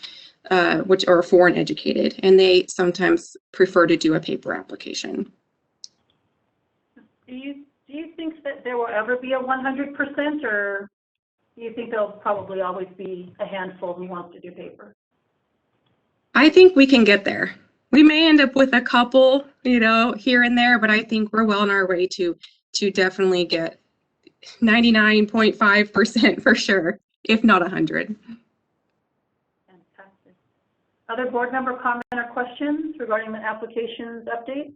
which are foreign educated, and they sometimes prefer to do a paper application. Do you think that there will ever be a 100%, or do you think there'll probably always be a handful who wants to do paper? I think we can get there. We may end up with a couple, here and there, but I think we're well on our way to definitely get 99.5% for sure, if not 100. Fantastic. Other board member comment or questions regarding the applications update?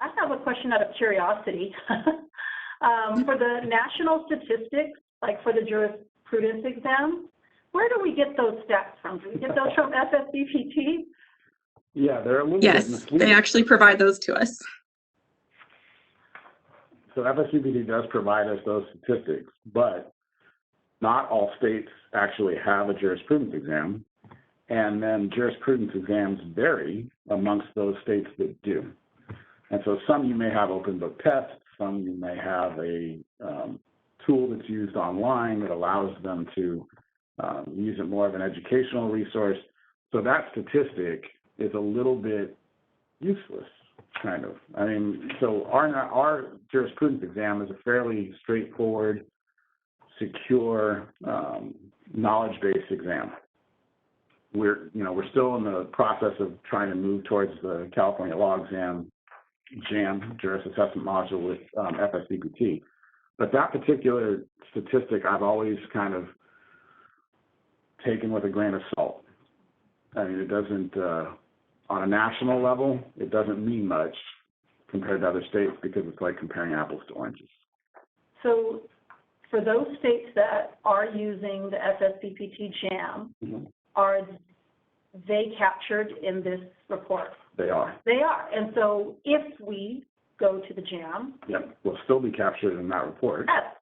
I have a question out of curiosity. For the national statistics, like for the jurisprudence exam, where do we get those stats from? Do we get those from ffcpt? Yeah, they're a little bit misleading. They actually provide those to us. So ffcpt does provide us those statistics, but not all states actually have a jurisprudence exam, and then jurisprudence exams vary amongst those states that do. And so some you may have open book tests, some you may have a tool that's used online that allows them to use it more of an educational resource. So that statistic is a little bit useless, kind of. I mean, so our jurisprudence exam is a fairly straightforward, secure, knowledge-based exam. We're still in the process of trying to move towards the California Law Exam JAM, Juris Assessment Module, with ffcpt. But that particular statistic I've always kind of taken with a grain of salt. I mean, it doesn't, on a national level, it doesn't mean much compared to other states, because it's like comparing apples to oranges. So for those states that are using the ffcpt JAM, are they captured in this report? They are. They are. And so if we go to the JAM, yep, will still be captured in that report. Yes.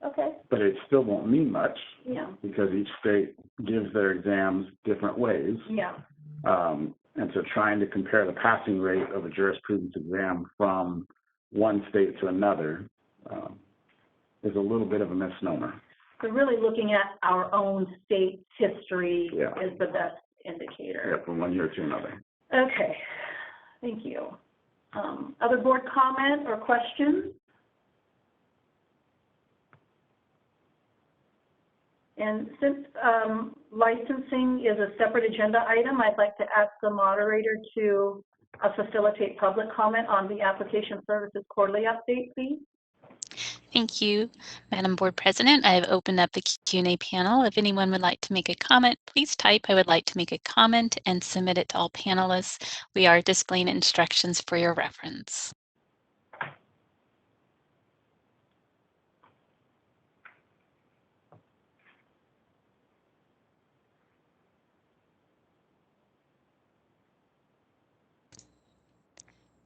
Okay. But it still won't mean much, Yeah. because each state gives their exams different ways. Yeah. And so trying to compare the passing rate of a jurisprudence exam from one state to another is a little bit of a misnomer. So really looking at our own state's history Yeah. is the best indicator. Yeah, from one year to another. Okay, thank you. Other board comment or questions? And since licensing is a separate agenda item, I'd like to ask the moderator to facilitate public comment on the application services quarterly update, please. Thank you, Madam Board President. I have opened up the Q&A panel. If anyone would like to make a comment, please type "I would like to make a comment" and submit it to all panelists. We are displaying instructions for your reference.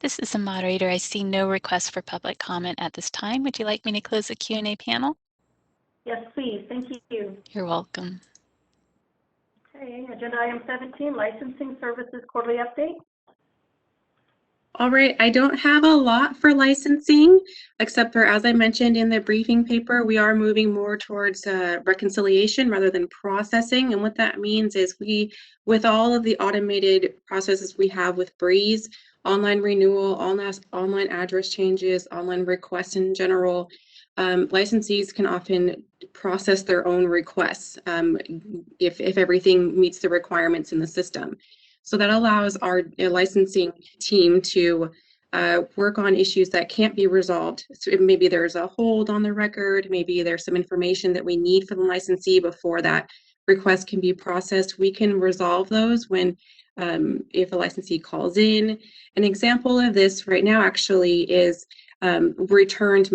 This is the moderator. I see no request for public comment at this time. Would you like me to close the Q&A panel? Yes, please. Thank you. You're welcome. Okay, agenda item 17, licensing services quarterly update. All right, I don't have a lot for licensing, except for, as I mentioned in the briefing paper, we are moving more towards reconciliation rather than processing. And what that means is with all of the automated processes we have with Breeze, online renewal, online address changes, online requests in general, licensees can often process their own requests if everything meets the requirements in the system. So that allows our licensing team to work on issues that can't be resolved. So maybe there's a hold on the record, maybe there's some information that we need for the licensee before that request can be processed. We can resolve those when if a licensee calls in. An example of this right now actually is returned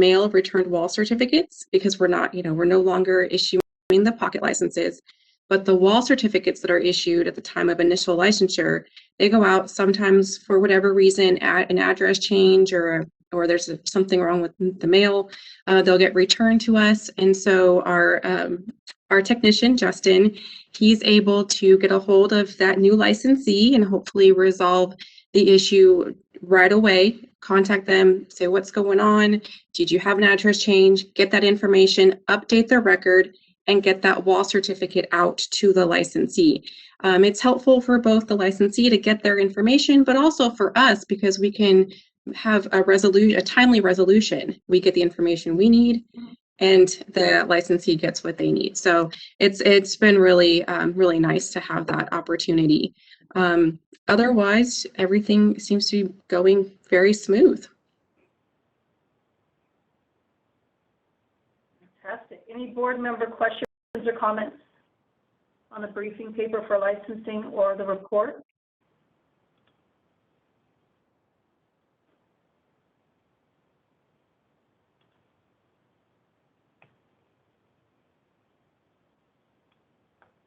wall certificates, because we're no longer issuing the pocket licenses. But the wall certificates that are issued at the time of initial licensure, they go out sometimes for whatever reason, an address change or there's something wrong with the mail, they'll get returned to us. And so our technician, Justin, he's able to get a hold of that new licensee and hopefully resolve the issue right away, contact them, say what's going on, did you have an address change, get that information, update the record, and get that wall certificate out to the licensee. It's helpful for both the licensee to get their information, but also for us because we can have a timely resolution. We get the information we need, and the licensee gets what they need. So it's been really really nice to have that opportunity. Otherwise, everything seems to be going very smooth. Fantastic. Any board member questions or comments on the briefing paper for licensing or the report?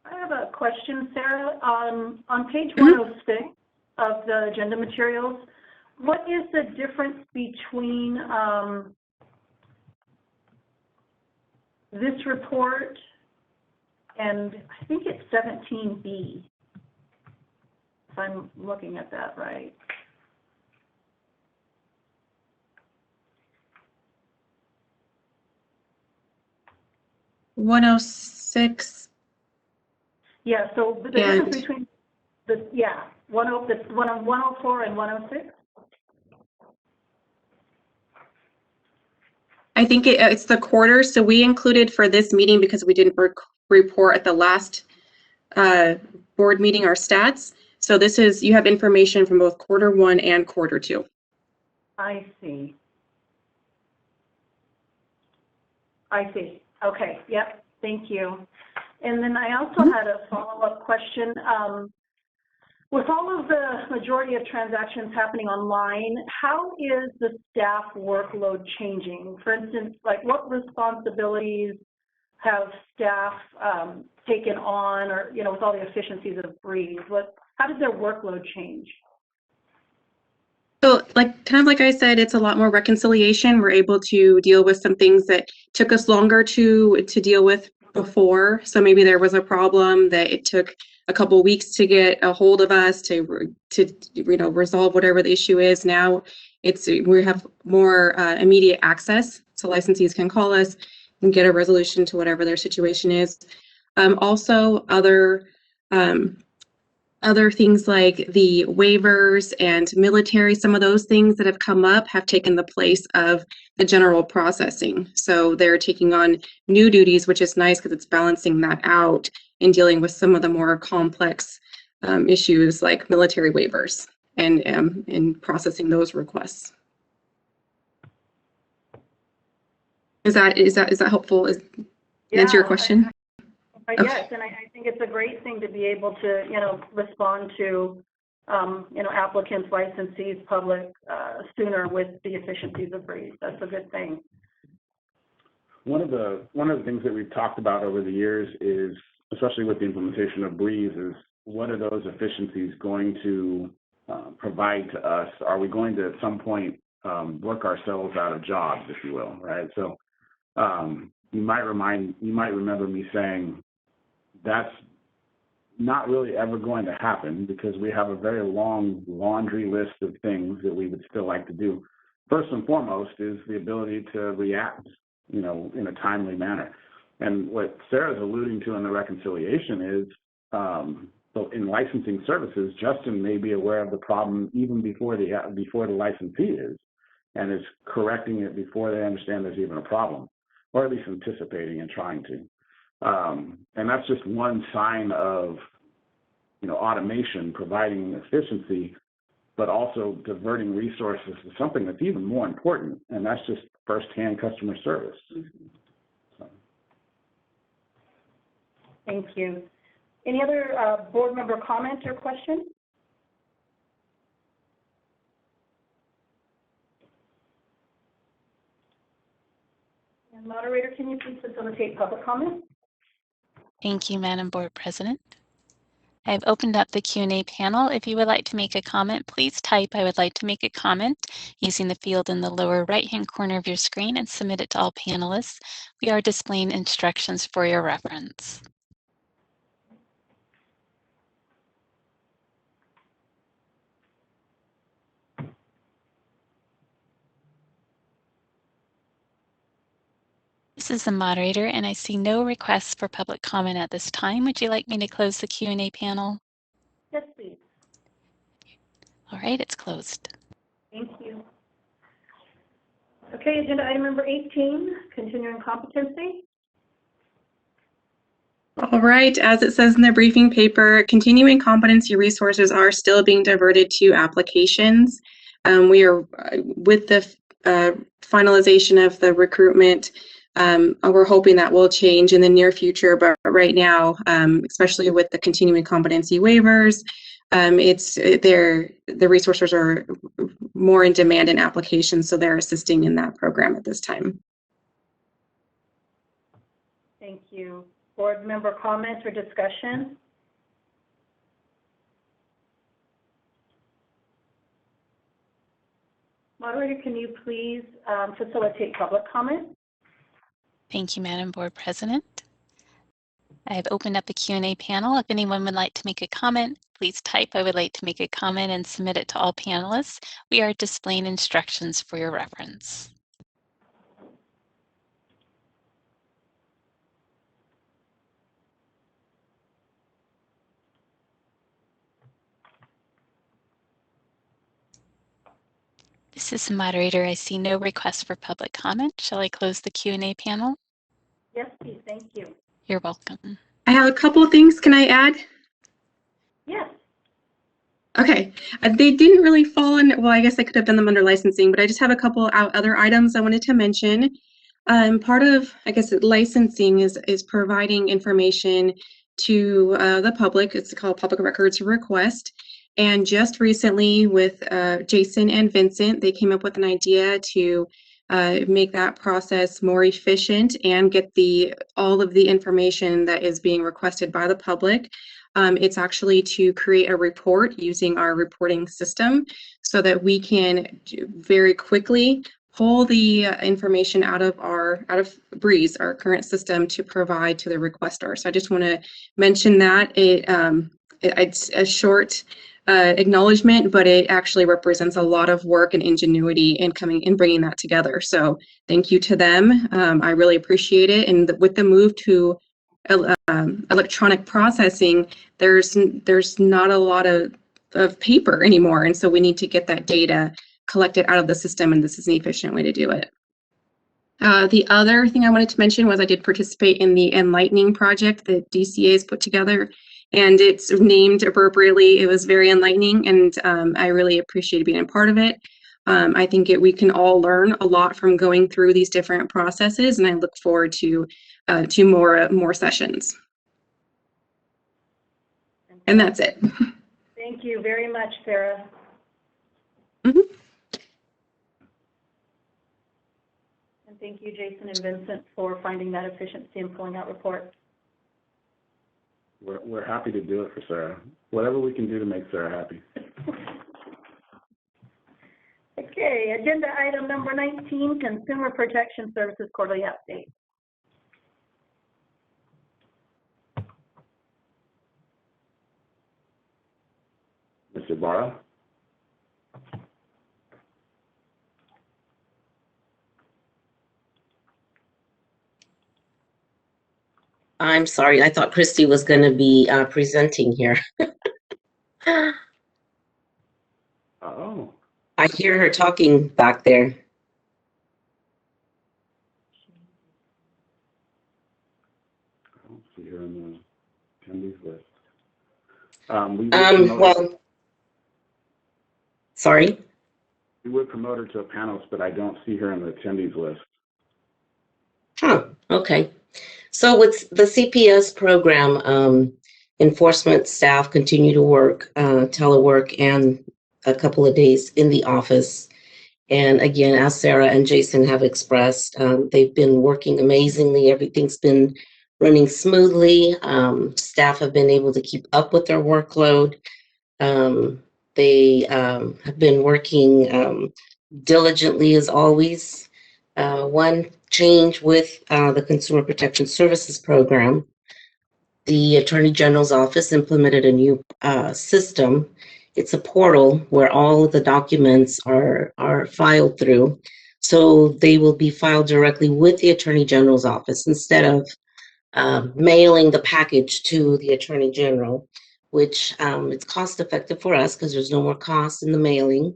I have a question, Sarah. On page 106 of the agenda materials, what is the difference between this report and I think it's 17B, if I'm looking at that right? $106. Yeah, so the difference between the 104 and 106? I think it's the quarter. So we included for this meeting, because we didn't report at the last board meeting, our stats. So this is, you have information from both quarter 1 and quarter 2. I see. Okay, yep, thank you. And then I also had a follow-up question. With all of the majority of transactions happening online, how is the staff workload changing? For instance, like what responsibilities have staff taken on, or with all the efficiencies of Breeze? How does their workload change? So kind of like I said, it's a lot more reconciliation. We're able to deal with some things that took us longer to deal with before. So maybe there was a problem that it took a couple of weeks to get a hold of us to resolve whatever the issue is. Now we have more immediate access, so licensees can call us and get a resolution to whatever their situation is. Also, other Other things like the waivers and military, some of those things that have come up have taken the place of the general processing. So they're taking on new duties, which is nice because it's balancing that out and dealing with some of the more complex issues like military waivers and processing those requests. Is that helpful? Answer your question? Yes, and I think it's a great thing to be able to, respond to, applicants, licensees, public sooner with the efficiencies of Breeze. That's a good thing. One of the things that we've talked about over the years is, especially with the implementation of Breeze, is what are those efficiencies going to provide to us? Are we going to at some point work ourselves out of jobs, if you will, right? So you might remember me saying that's not really ever going to happen because we have a very long laundry list of things that we would still like to do. First and foremost is the ability to react, in a timely manner. And what Sarah's alluding to in the reconciliation is, so in licensing services, Justin may be aware of the problem even before the licensee is, and is correcting it before they understand there's even a problem, or at least anticipating and trying to. And that's just one sign of, automation providing efficiency, but also diverting resources to something that's even more important, and that's just firsthand customer service. So. Thank you. Any other board member comments or questions? And moderator, can you please facilitate public comment? Thank you, Madam Board President. I've opened up the Q&A panel. If you would like to make a comment, please type "I would like to make a comment" using the field in the lower right-hand corner of your screen and submit it to all panelists. We are displaying instructions for your reference. This is the moderator, and I see no requests for public comment at this time. Would you like me to close the Q&A panel? Yes, please. All right, it's closed. Thank you. Okay, agenda item number 18, continuing competency. All right, as it says in the briefing paper, continuing competency resources are still being diverted to applications. We are with the finalization of the recruitment. We're hoping that will change in the near future, but right now, especially with the continuing competency waivers, the resources are more in demand in applications, so they're assisting in that program at this time. Thank you. Board member comments or discussion? Moderator, can you please facilitate public comment? Thank you, Madam Board President. I have opened up the Q&A panel. If anyone would like to make a comment, please type "I would like to make a comment" and submit it to all panelists. We are displaying instructions for your reference. This is the moderator. I see no requests for public comment. Shall I close the Q&A panel? Yes, please. Thank you. You're welcome. I have a couple of things. Can I add? Yes. Okay. They didn't really fall in, well, I guess I could have done them under licensing, but I just have a couple other items I wanted to mention. Part of, I guess, licensing is providing information to the public. It's called public records request. And just recently with Jason and Vincent, they came up with an idea to make that process more efficient and get all of the information that is being requested by the public. It's actually to create a report using our reporting system so that we can very quickly pull the information out of Breeze, our current system, to provide to the requester. So I just want to mention that it's a short acknowledgement, but it actually represents a lot of work and ingenuity in bringing that together. So thank you to them. I really appreciate it. And with the move to electronic processing, there's not a lot of paper anymore. And so we need to get that data collected out of the system, and this is an efficient way to do it. The other thing I wanted to mention was I did participate in the Enlightening project that DCA has put together, and it's named appropriately. It was very enlightening, and I really appreciated being a part of it. I think we can all learn a lot from going through these different processes, and I look forward to more sessions. And that's it. Thank you very much, Sarah. Mm-hmm. And thank you, Jason and Vincent, for finding that efficiency and pulling out reports. We're happy to do it for Sarah. Whatever we can do to make Sarah happy. Okay, agenda item number 19, Consumer Protection Services Quarterly Update. Mr. Barra? I'm sorry, I thought Christy was going to be presenting here. Oh. I hear her talking back there. I don't see her in the attendees list. Well, sorry? We would promote her to a panelist, but I don't see her in the attendees list. Huh, okay. So with the CPS program, enforcement staff continue to work, telework, and a couple of days in the office. And again, as Sarah and Jason have expressed, they've been working amazingly. Everything's been running smoothly. Staff have been able to keep up with their workload. They have been working diligently as always. One change with the Consumer Protection Services Program, the Attorney General's office implemented a new system. It's a portal where all of the documents are filed through. So they will be filed directly with the Attorney General's office instead of mailing the package to the Attorney General, which it's cost effective for us because there's no more cost in the mailing.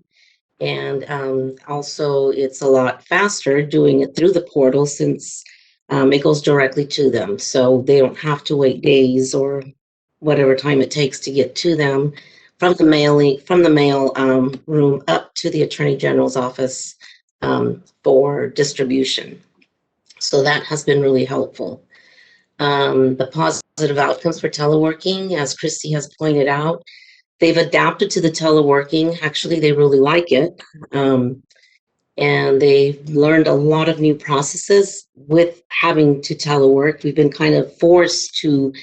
And also it's a lot faster doing it through the portal since it goes directly to them. So they don't have to wait days or whatever time it takes to get to them from the mail room up to the Attorney General's office for distribution. So that has been really helpful. The positive outcomes for teleworking, as Christy has pointed out, they've adapted to the teleworking. Actually, they really like it. And they've learned a lot of new processes with having to telework. We've been kind of forced to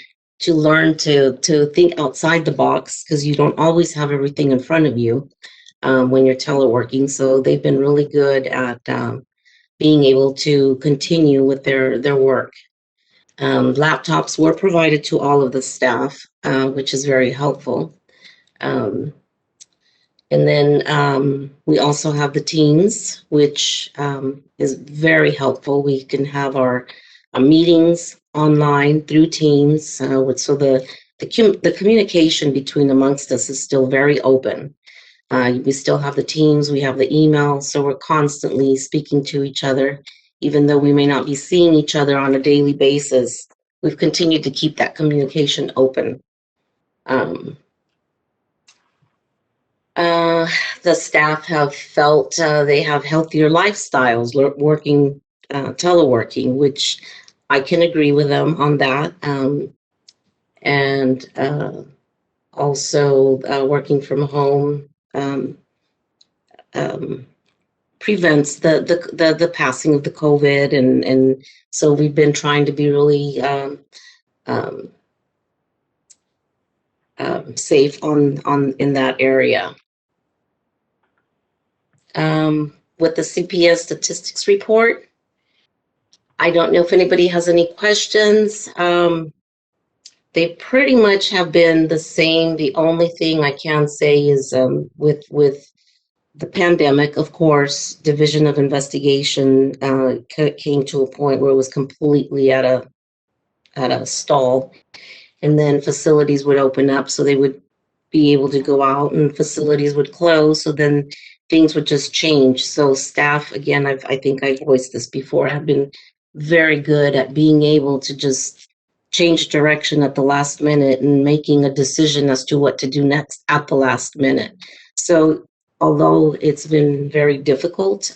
learn to think outside the box because you don't always have everything in front of you when you're teleworking. So they've been really good at being able to continue with their work. Laptops were provided to all of the staff, which is very helpful. And then we also have the Teams, which is very helpful. We can have our meetings online through Teams. So the communication between amongst us is still very open. We still have the Teams, we have the email, so we're constantly speaking to each other. Even though we may not be seeing each other on a daily basis, we've continued to keep that communication open. The staff have felt they have healthier lifestyles working teleworking, which I can agree with them on that. And also working from home prevents the passing of the COVID, and so we've been trying to be really safe in that area. With the CPS statistics report, I don't know if anybody has any questions. They pretty much have been the same. The only thing I can say is with the pandemic, of course, Division of Investigation came to a point where it was completely at at a stall, and then facilities would open up, so they would be able to go out, and facilities would close, so then things would just change. So staff, again, I think I voiced this before, have been very good at being able to just change direction at the last minute and making a decision as to what to do next at the last minute. So although it's been very difficult,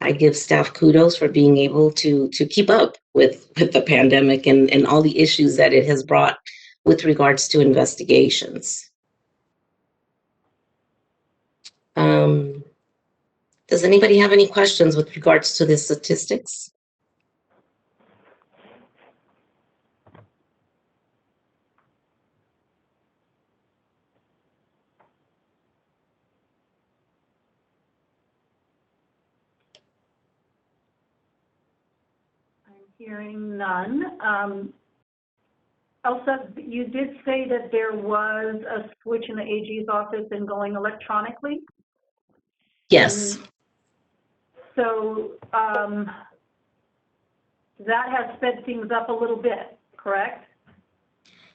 I give staff kudos for being able to keep up with the pandemic and all the issues that it has brought with regards to investigations. Does anybody have any questions with regards to the statistics? I'm hearing none. Elsa, you did say that there was a switch in the AG's office and going electronically? Yes. And so that has sped things up a little bit, correct?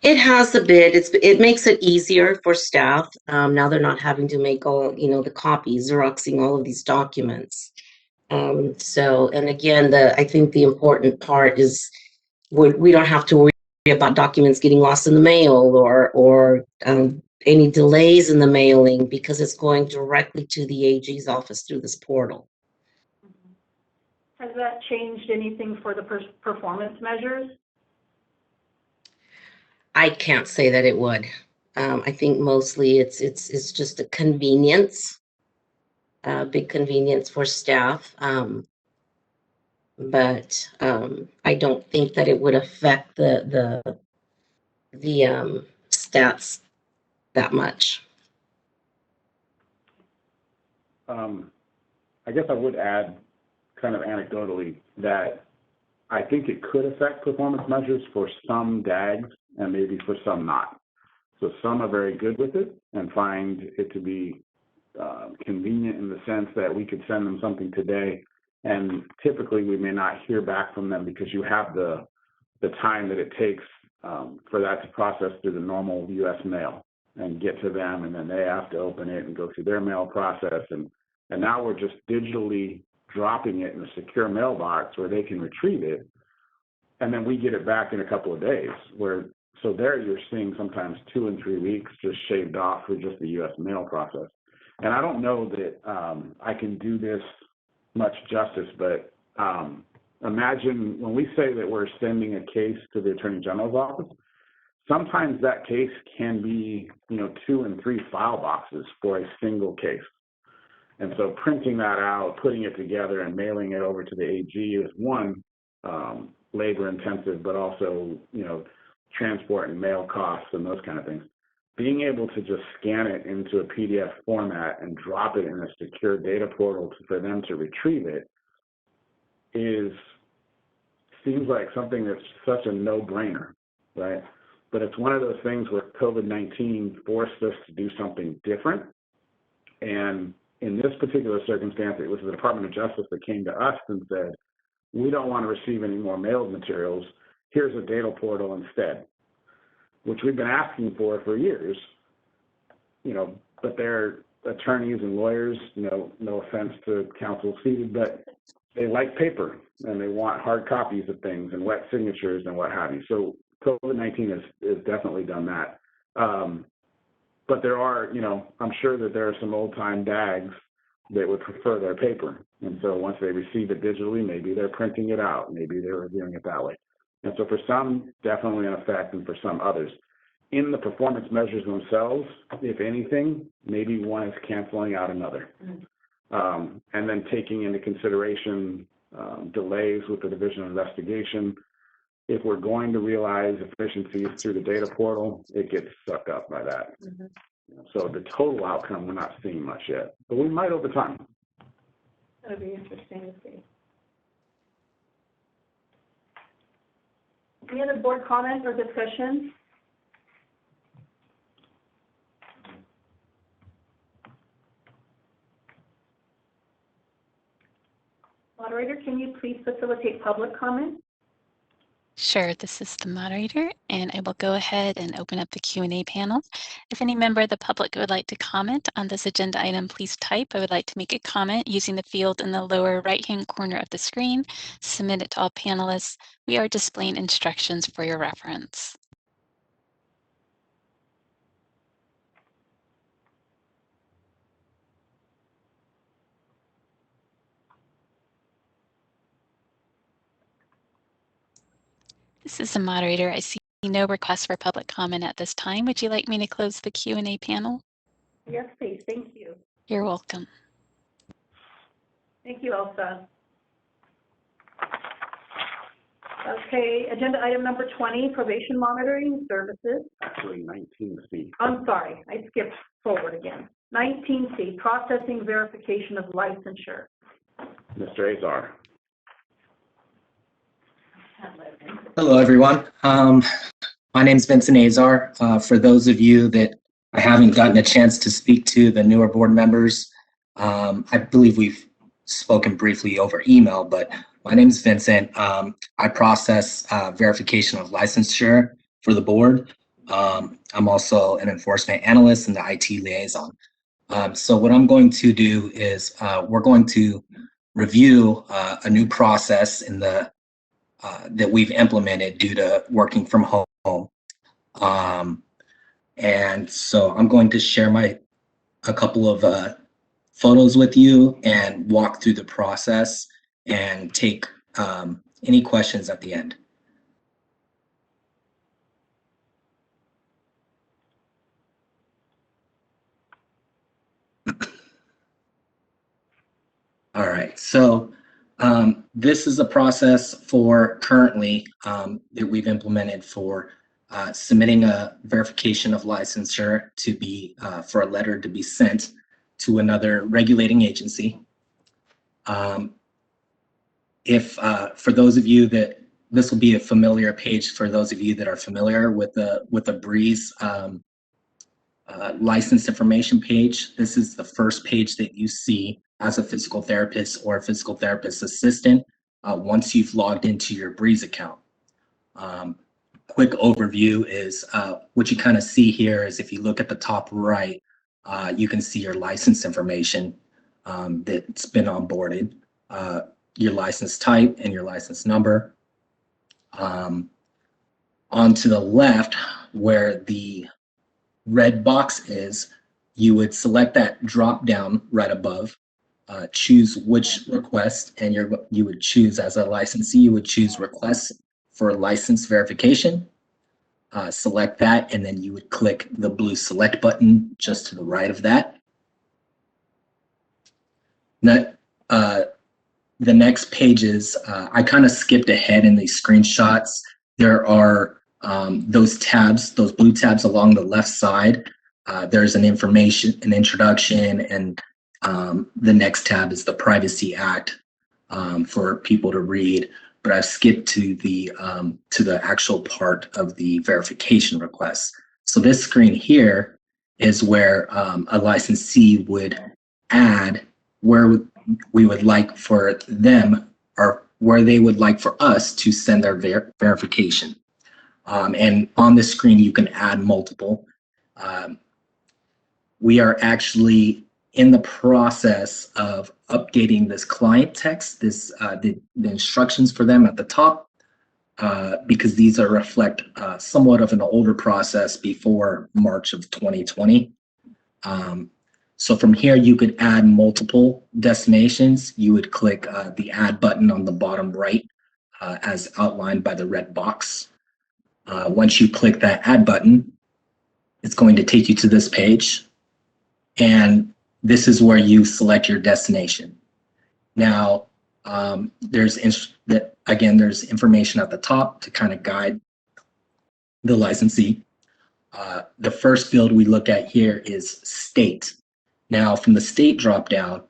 It has a bit. It makes it easier for staff. Now they're not having to make all, the copies, Xeroxing all of these documents. So, and again, I think the important part is we don't have to worry about documents getting lost in the mail or any delays in the mailing, because it's going directly to the AG's office through this portal. Has that changed anything for the performance measures? I can't say that it would. I think mostly it's just a convenience, big convenience for staff. But I don't think that it would affect the stats that much. I guess I would add, kind of anecdotally, that I think it could affect performance measures for some DAGs and maybe for some not. So some are very good with it and find it to be convenient in the sense that we could send them something today, and typically we may not hear back from them because you have the time that it takes for that to process through the normal U.S. mail and get to them, and then they have to open it and go through their mail process, and now we're just digitally dropping it in a secure mailbox where they can retrieve it, and then we get it back in a couple of days. So there you're seeing sometimes 2 and 3 weeks just shaved off for just the U.S. mail process. And I don't know that I can do this much justice, but imagine when we say that we're sending a case to the Attorney General's office, sometimes that case can be, 2 and 3 file boxes for a single case. And so printing that out, putting it together, and mailing it over to the AG is one, labor intensive, but also, transport and mail costs and those kind of things. Being able to just scan it into a PDF format and drop it in a secure data portal for them to retrieve it seems like something that's such a no-brainer, right? But it's one of those things where COVID-19 forced us to do something different. And in this particular circumstance, it was the Department of Justice that came to us and said, we don't want to receive any more mailed materials. Here's a data portal instead, which we've been asking for years, but they're attorneys and lawyers, no offense to counsel seated, but they like paper and they want hard copies of things and wet signatures and what have you. So COVID-19 has definitely done that. But there are, I'm sure that there are some old-time DAGs that would prefer their paper. And so once they receive it digitally, maybe they're printing it out, maybe they're reviewing it that way. And so for some, definitely an effect, and for some others. In the performance measures themselves, if anything, maybe one is canceling out another. And then taking into consideration delays with the Division of Investigation. If we're going to realize efficiencies through the data portal, it gets sucked up by that. So the total outcome, we're not seeing much yet, but we might over time. That'll be interesting to see. Any other board comments or discussions? Moderator, can you please facilitate public comment? Sure, this is the moderator, and I will go ahead and open up the Q&A panel. If any member of the public would like to comment on this agenda item, please type. I would like to make a comment using the field in the lower right-hand corner of the screen. Submit it to all panelists. We are displaying instructions for your reference. This is the moderator. I see no requests for public comment at this time. Would you like me to close the Q&A panel? Yes, please. Thank you. You're welcome. Thank you, Elsa. Okay, agenda item number 20, probation monitoring services. Actually, 19C. I'm sorry, I skipped forward again. 19C, processing verification of licensure. Mr. Azar. Hello, everyone. My name is Vincent Azar. For those of you that I haven't gotten a chance to speak to, the newer board members, I believe we've spoken briefly over email, but my name is Vincent. I process verification of licensure for the board. I'm also an enforcement analyst and the IT liaison. So what I'm going to do is we're going to review a new process in the that we've implemented due to working from home. And so I'm going to share a couple of photos with you and walk through the process and take any questions at the end. All right, so this is a process for currently that we've implemented for submitting a verification of licensure to be for a letter to be sent to another regulating agency. If for those of you that this will be a familiar page for those of you that are familiar with the Breeze license information page, this is the first page that you see as a physical therapist or a physical therapist assistant once you've logged into your Breeze account. Quick overview is what you kind of see here is if you look at the top right, you can see your license information that's been onboarded, your license type and your license number. On to the left where the red box is, you would select that drop down right above, choose which request, and you would choose as a licensee, you would choose request for license verification. Select that, and then you would click the blue select button just to the right of that. The next pages, I kind of skipped ahead in these screenshots. There are those tabs, those blue tabs along the left side. There's an introduction, and the next tab is the Privacy Act for people to read. But I've skipped to the actual part of the verification request. So this screen here is where a licensee would add where we would like for them or where they would like for us to send their verification. And on this screen, you can add multiple. We are actually in the process of updating this client text, the instructions for them at the top, because these reflect somewhat of an older process before March of 2020. So from here, you could add multiple destinations. You would click the add button on the bottom right, as outlined by the red box. Once you click that add button, it's going to take you to this page. And this is where you select your destination. Now, there's information at the top to kind of guide the licensee. The first field we look at here is state. Now, from the state dropdown,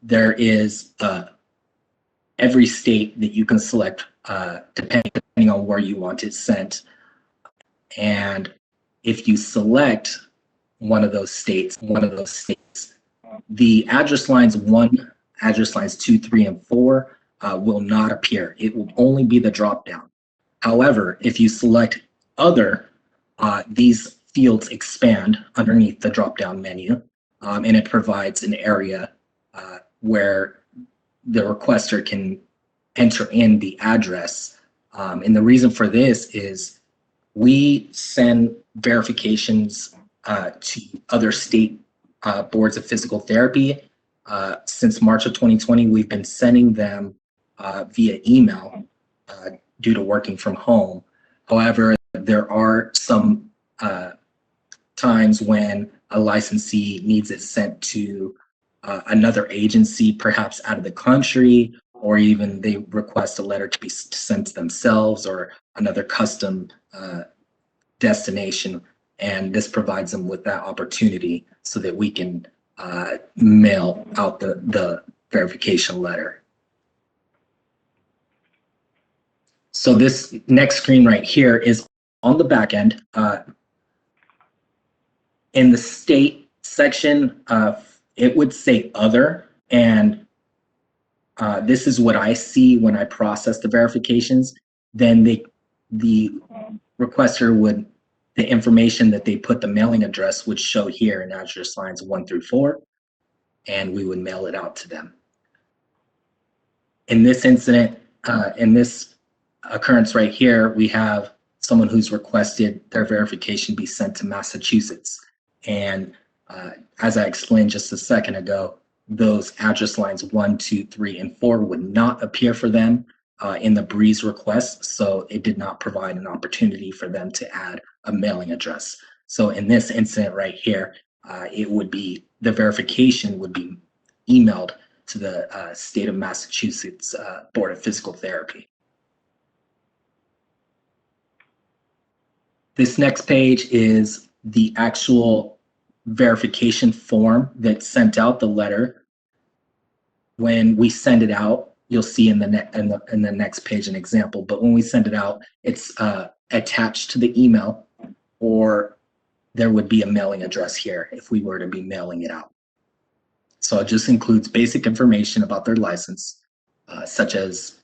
there is every state that you can select depending on where you want it sent. And if you select one of those states, the address lines 1, address lines 2, 3, and 4 will not appear. It will only be the drop down. However, if you select other, these fields expand underneath the drop-down menu, and it provides an area where the requester can enter in the address. And the reason for this is we send verifications to other state boards of physical therapy. Since March of 2020, we've been sending them via email due to working from home. However, there are some times when a licensee needs it sent to another agency, perhaps out of the country, or even they request a letter to be sent to themselves or another custom destination. And this provides them with that opportunity so that we can mail out the verification letter. So this next screen right here is on the back end. In the state section, it would say other, and this is what I see when I process the verifications. Then the requester would, the information that they put, the mailing address would show here in address lines 1 through 4, and we would mail it out to them. In this incident, in this occurrence right here, we have someone who's requested their verification be sent to Massachusetts. And as I explained just a second ago, those address lines 1, 2, 3, and 4 would not appear for them in the Breeze request, so it did not provide an opportunity for them to add a mailing address. So in this incident right here, it would be, the verification would be emailed to the state of Massachusetts Board of Physical Therapy. This next page is the actual verification form that's sent out, the letter. When we send it out, you'll see in the next page an example, but when we send it out, it's attached to the email, or there would be a mailing address here if we were to be mailing it out. So it just includes basic information about their license, such as,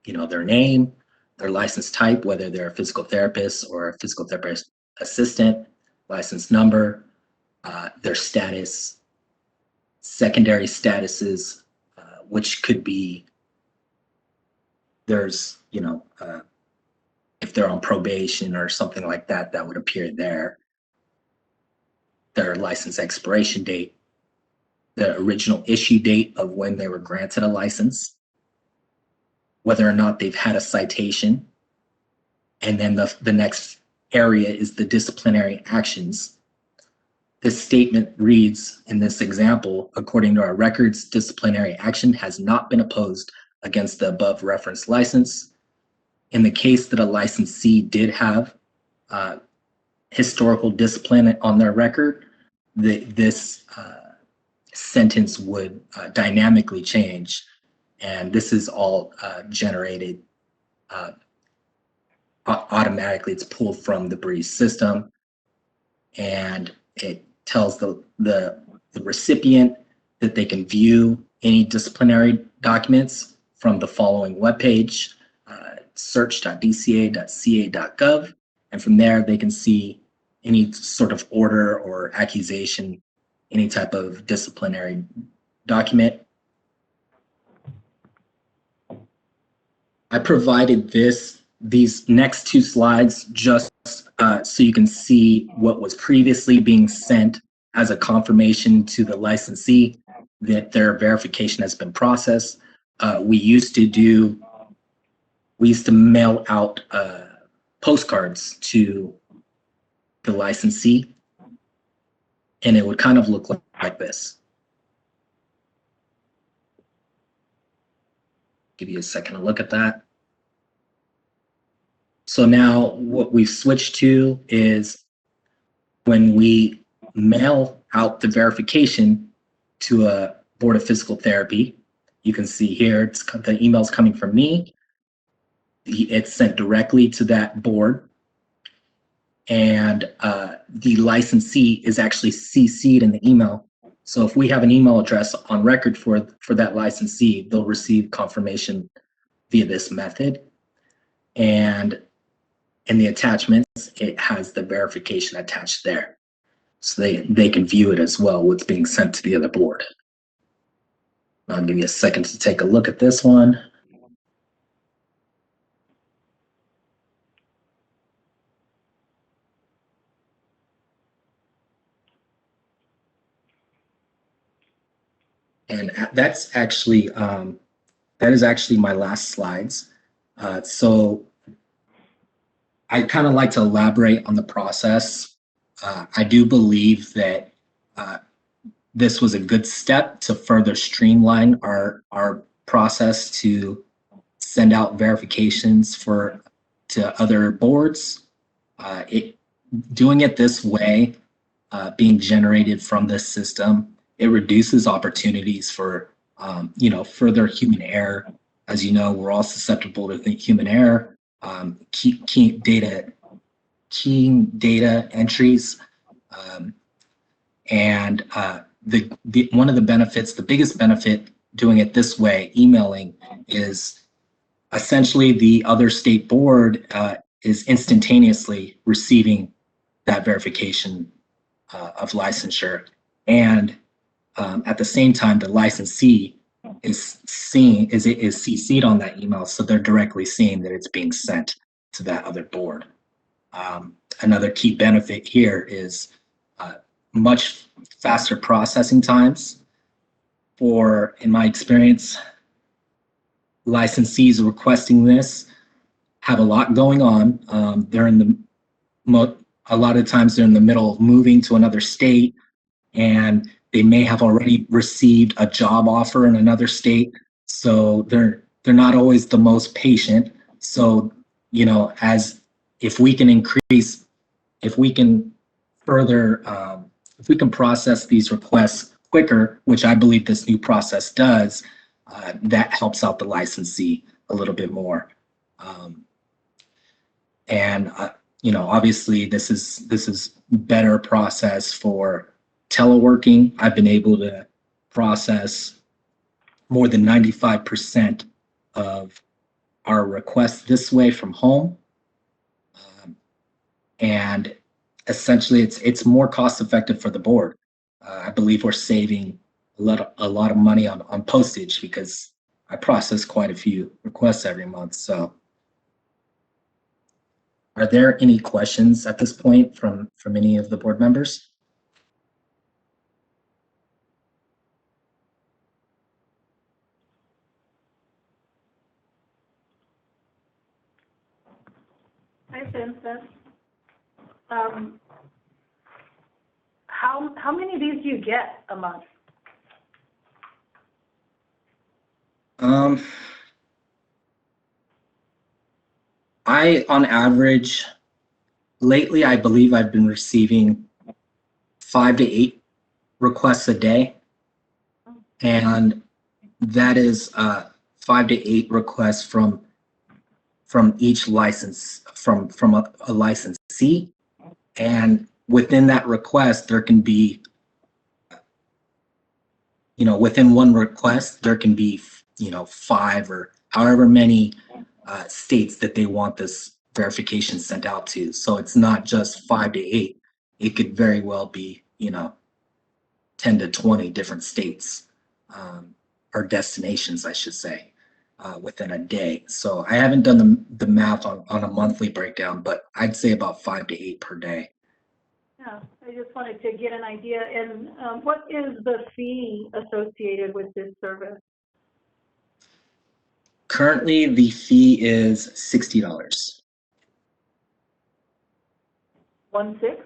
you know, their name, their license type, whether they're a physical therapist or a physical therapist assistant, license number, their status, secondary statuses, which could be, there's, you know, if they're on probation or something like that, that would appear there. Their license expiration date, the original issue date of when they were granted a license, whether or not they've had a citation, and then the next area is the disciplinary actions. This statement reads in this example, according to our records, disciplinary action has not been opposed against the above referenced license. In the case that a licensee did have historical discipline on their record, this sentence would dynamically change. And this is all generated automatically. It's pulled from the Breeze system, and it tells the recipient that they can view any disciplinary documents from the following webpage, search.dca.ca.gov, and from there they can see any sort of order or accusation, any type of disciplinary document. I provided these next two slides just so you can see what was previously being sent as a confirmation to the licensee that their verification has been processed. We used to mail out postcards to the licensee, and it would kind of look like this. Give you a second to look at that. So now what we've switched to is when we mail out the verification to a Board of Physical Therapy, you can see here, the email's coming from me. It's sent directly to that board, and the licensee is actually CC'd in the email. So if we have an email address on record for that licensee, they'll receive confirmation via this method. and in the attachments, it has the verification attached there. So they can view it as well, what's being sent to the other board. I'll give you a second to take a look at this one. And that's actually, that is actually my last slides. So I kind of like to elaborate on the process. I do believe that this was a good step to further streamline our process to send out verifications to other boards. Doing it this way, being generated from this system, it reduces opportunities for further human error. As you know, we're all susceptible to human error. Key data entries, and one of the benefits, the biggest benefit doing it this way, emailing, is essentially the other state board is instantaneously receiving that verification of licensure, and at the same time, the licensee is CC'd on that email, so they're directly seeing that it's being sent to that other board. Another key benefit here is much faster processing times. In my experience, licensees requesting this have a lot going on. A lot of times they're in the middle of moving to another state, and they may have already received a job offer in another state, so they're not always the most patient. So, if we can process these requests quicker, which I believe this new process does, that helps out the licensee a little bit more. Obviously this is better process for teleworking. I've been able to process more than 95% of our requests this way from home. And essentially it's more cost effective for the board. I believe we're saving a lot of money on postage because I process quite a few requests every month. So are there any questions at this point from any of the board members? Hi, Vincent. How many of these do you get a month? On average, lately, I believe I've been receiving 5 to 8 requests a day. And that is 5 to 8 requests from each license, from a licensee. And within that request, there can be, within one request, there can be, 5 or however many states that they want this verification sent out to. So it's not just 5 to 8. It could very well be, 10 to 20 different states or destinations, I should say, within a day. So I haven't done the math on a monthly breakdown, but I'd say about 5 to 8 per day. Yeah, I just wanted to get an idea. And what is the fee associated with this service? Currently, the fee is $60. 16?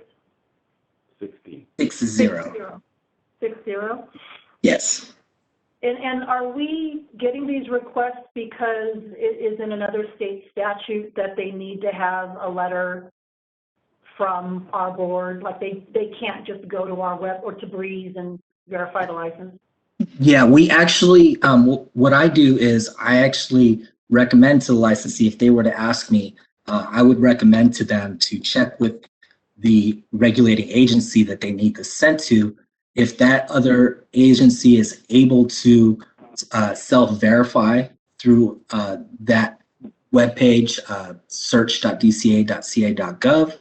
60. 60. 60? Yes. And are we getting these requests because it is in another state statute that they need to have a letter from our board? Like they can't just go to our web or to Breeze and verify the license? Yeah, we actually, what I do is I actually recommend to the licensee, if they were to ask me, I would recommend to them to check with the regulating agency that they need this sent to. If that other agency is able to self-verify through that webpage, search.dca.ca.gov.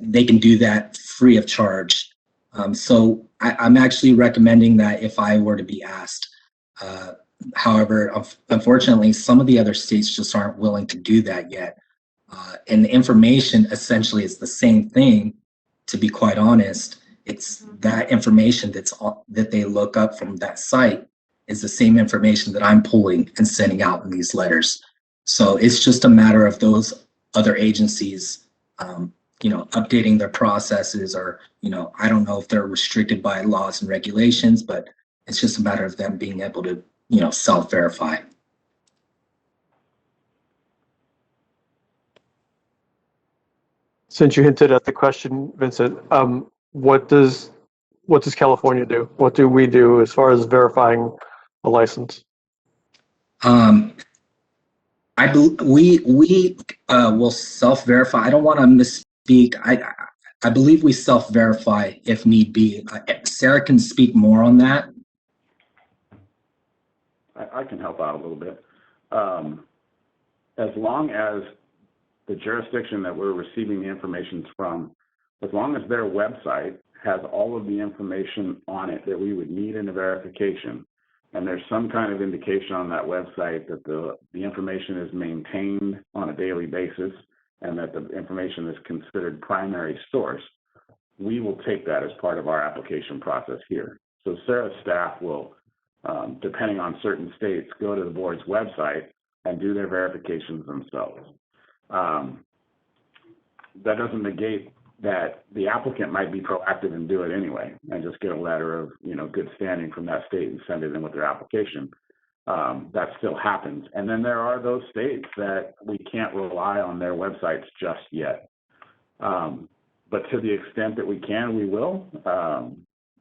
They can do that free of charge. So I'm actually recommending that if I were to be asked. However, unfortunately, some of the other states just aren't willing to do that yet. And the information essentially is the same thing, to be quite honest. It's that information that they look up from that site is the same information that I'm pulling and sending out in these letters. So it's just a matter of those other agencies, updating their processes, or, I don't know if they're restricted by laws and regulations, but it's just a matter of them being able to, self-verify. Since you hinted at the question, Vincent, what does California do? What do we do as far as verifying a license? We will self-verify. I don't want to misspeak. I believe we self-verify if need be. Sarah can speak more on that. I can help out a little bit. As long as the jurisdiction that we're receiving the information from, as long as their website has all of the information on it that we would need in a verification, and there's some kind of indication on that website that the information is maintained on a daily basis and that the information is considered primary source, we will take that as part of our application process here. So Sarah's staff will, depending on certain states, go to the board's website and do their verifications themselves. That doesn't negate that the applicant might be proactive and do it anyway and just get a letter of good standing from that state and send it in with their application. That still happens. And then there are those states that we can't rely on their websites just yet. But to the extent that we can, we will.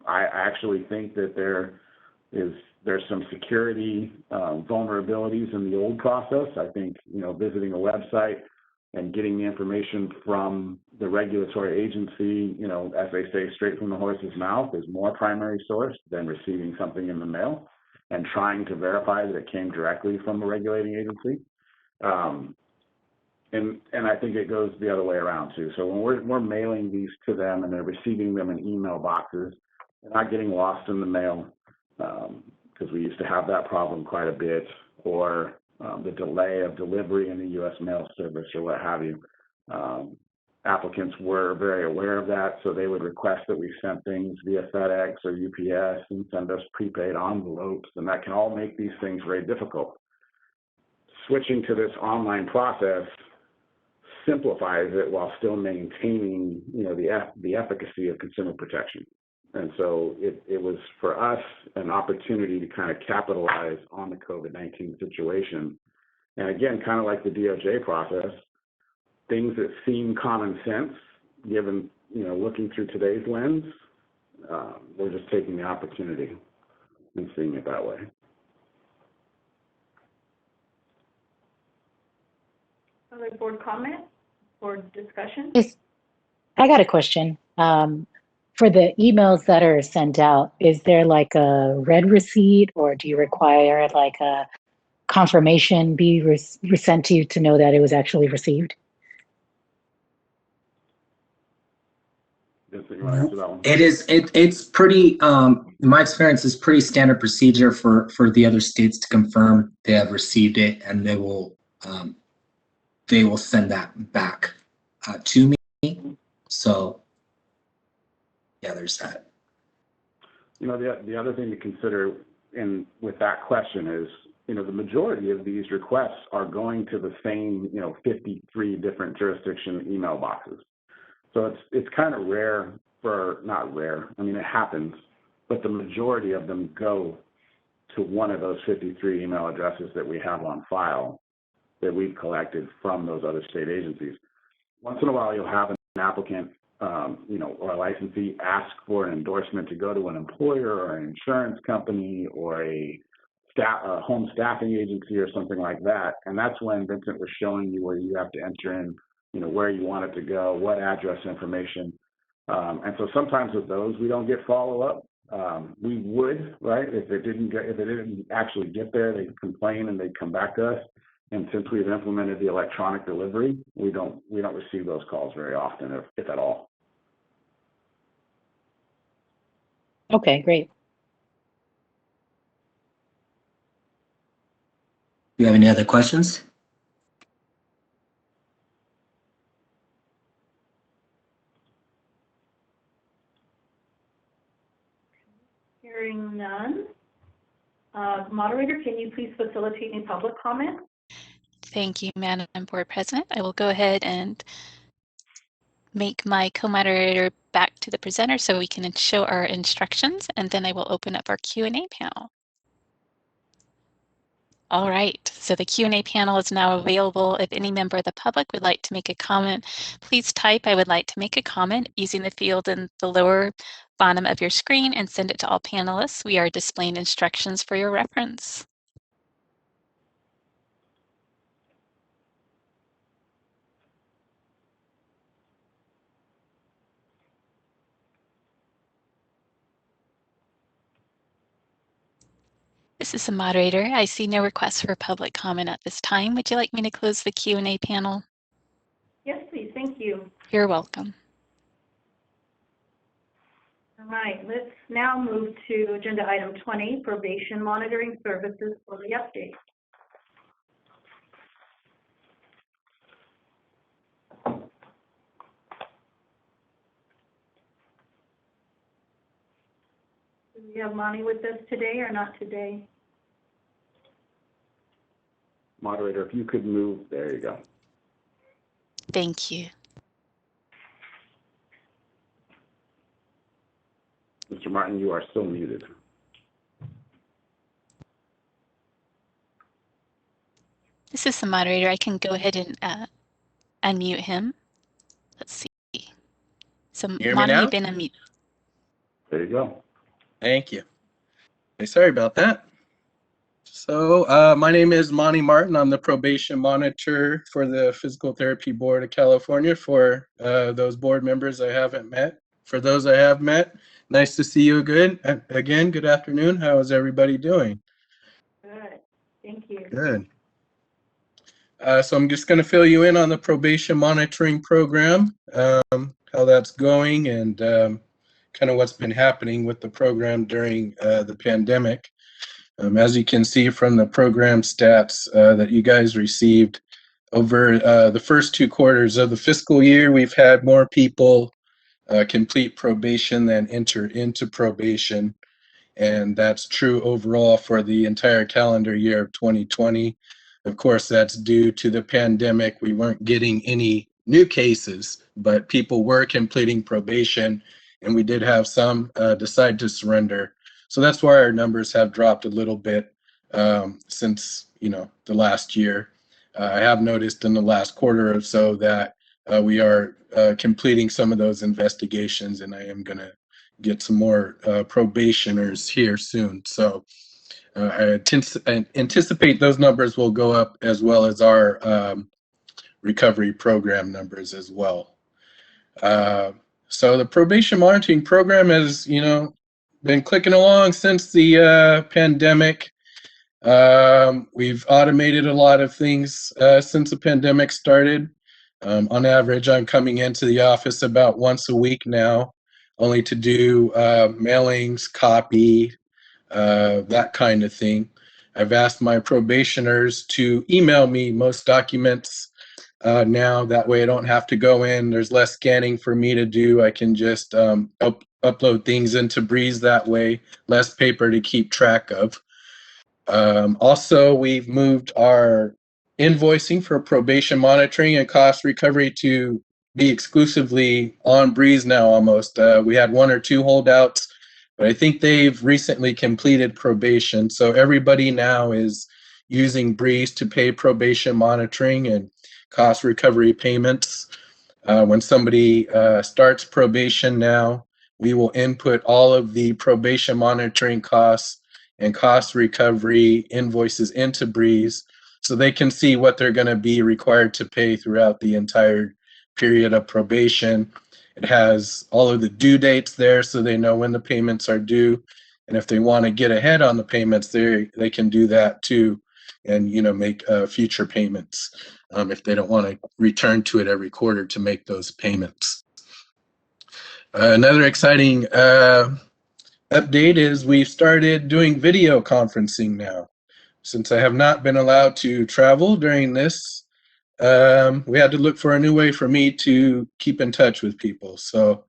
I actually think that there's some security vulnerabilities in the old process. I think visiting a website and getting the information from the regulatory agency, as they say, straight from the horse's mouth, is more primary source than receiving something in the mail and trying to verify that it came directly from a regulating agency. And I think it goes the other way around too. So when we're mailing these to them and they're receiving them in email boxes, they're not getting lost in the mail, because we used to have that problem quite a bit, or the delay of delivery in the U.S. mail service or what have you. Applicants were very aware of that, so they would request that we send things via FedEx or UPS and send us prepaid envelopes, and that can all make these things very difficult. Switching to this online process simplifies it while still maintaining, the efficacy of consumer protection. And so it was, for us, an opportunity to kind of capitalize on the COVID-19 situation. And again, kind of like the DOJ process, things that seem common sense, given, looking through today's lens, we're just taking the opportunity and seeing it that way. Other board comment or discussion? Yes, I got a question. For the emails that are sent out, is there like a red receipt, or do you require like a confirmation be sent to you to know that it was actually received? It's pretty, in my experience, it's pretty standard procedure for the other states to confirm they have received it, and they will send that back to me. So yeah, there's that. The other thing to consider with that question is, the majority of these requests are going to the same, 53 different jurisdiction email boxes. So it's kind of rare, not rare, it happens, but the majority of them go to one of those 53 email addresses that we have on file that we've collected from those other state agencies. Once in a while, you'll have an applicant, or a licensee ask for an endorsement to go to an employer or an insurance company or a home staffing agency or something like that. And that's when Vincent was showing you where you have to enter in, where you want it to go, what address information. And so sometimes with those, we don't get follow-up. We would, right? If it didn't actually get there, they'd complain and they'd come back to us. And since we've implemented the electronic delivery, we don't receive those calls very often, if at all. Okay, great. Do you have any other questions? Hearing none. Moderator, can you please facilitate any public comment? Thank you, Madam Board President. I will go ahead and make my co-moderator back to the presenter so we can show our instructions, and then I will open up our Q&A panel. All right, so the Q&A panel is now available. If any member of the public would like to make a comment, please type "I would like to make a comment" using the field in the lower bottom of your screen and send it to all panelists. We are displaying instructions for your reference. This is the moderator. I see no requests for public comment at this time. Would you like me to close the Q&A panel? Yes, please. Thank you. You're welcome. All right, let's now move to agenda item 20, probation monitoring services for the update. Do we have Monty with us today or not today? Moderator, if you could move, there you go. Thank you. Mr. Martin, you are still muted. This is the moderator. I can go ahead and unmute him. Let's see. So Monty, you've been unmuted. There you go. Thank you. Hey, sorry about that. So my name is Monty Martin. I'm the probation monitor for the Physical Therapy Board of California for those board members I haven't met. For those I have met, nice to see you again. Good afternoon. How is everybody doing? Good. Thank you. Good. So I'm just going to fill you in on the probation monitoring program, how that's going, and kind of what's been happening with the program during the pandemic. As you can see from the program stats that you guys received, over the first 2 quarters of the fiscal year, we've had more people complete probation than enter into probation. And that's true overall for the entire calendar year of 2020. Of course, that's due to the pandemic. We weren't getting any new cases, but people were completing probation, and we did have some decide to surrender. So that's why our numbers have dropped a little bit since the last year. I have noticed in the last quarter or so that we are completing some of those investigations, and I am going to get some more probationers here soon. So I anticipate those numbers will go up, as well as our recovery program numbers as well. So the probation monitoring program has, been clicking along since the pandemic. We've automated a lot of things since the pandemic started. On average, I'm coming into the office about once a week now, only to do mailings, copy, that kind of thing. I've asked my probationers to email me most documents now. That way I don't have to go in. There's less scanning for me to do. I can just upload things into Breeze that way, less paper to keep track of. Also, we've moved our invoicing for probation monitoring and cost recovery to be exclusively on Breeze now almost. We had 1 or 2 holdouts, but I think they've recently completed probation. So everybody now is using Breeze to pay probation monitoring and cost recovery payments. When somebody starts probation now, we will input all of the probation monitoring costs and cost recovery invoices into Breeze so they can see what they're going to be required to pay throughout the entire period of probation. It has all of the due dates there so they know when the payments are due. And if they want to get ahead on the payments, they can do that too. and make future payments if they don't want to return to it every quarter to make those payments. Another exciting update is we've started doing video conferencing now. Since I have not been allowed to travel during this, we had to look for a new way for me to keep in touch with people. So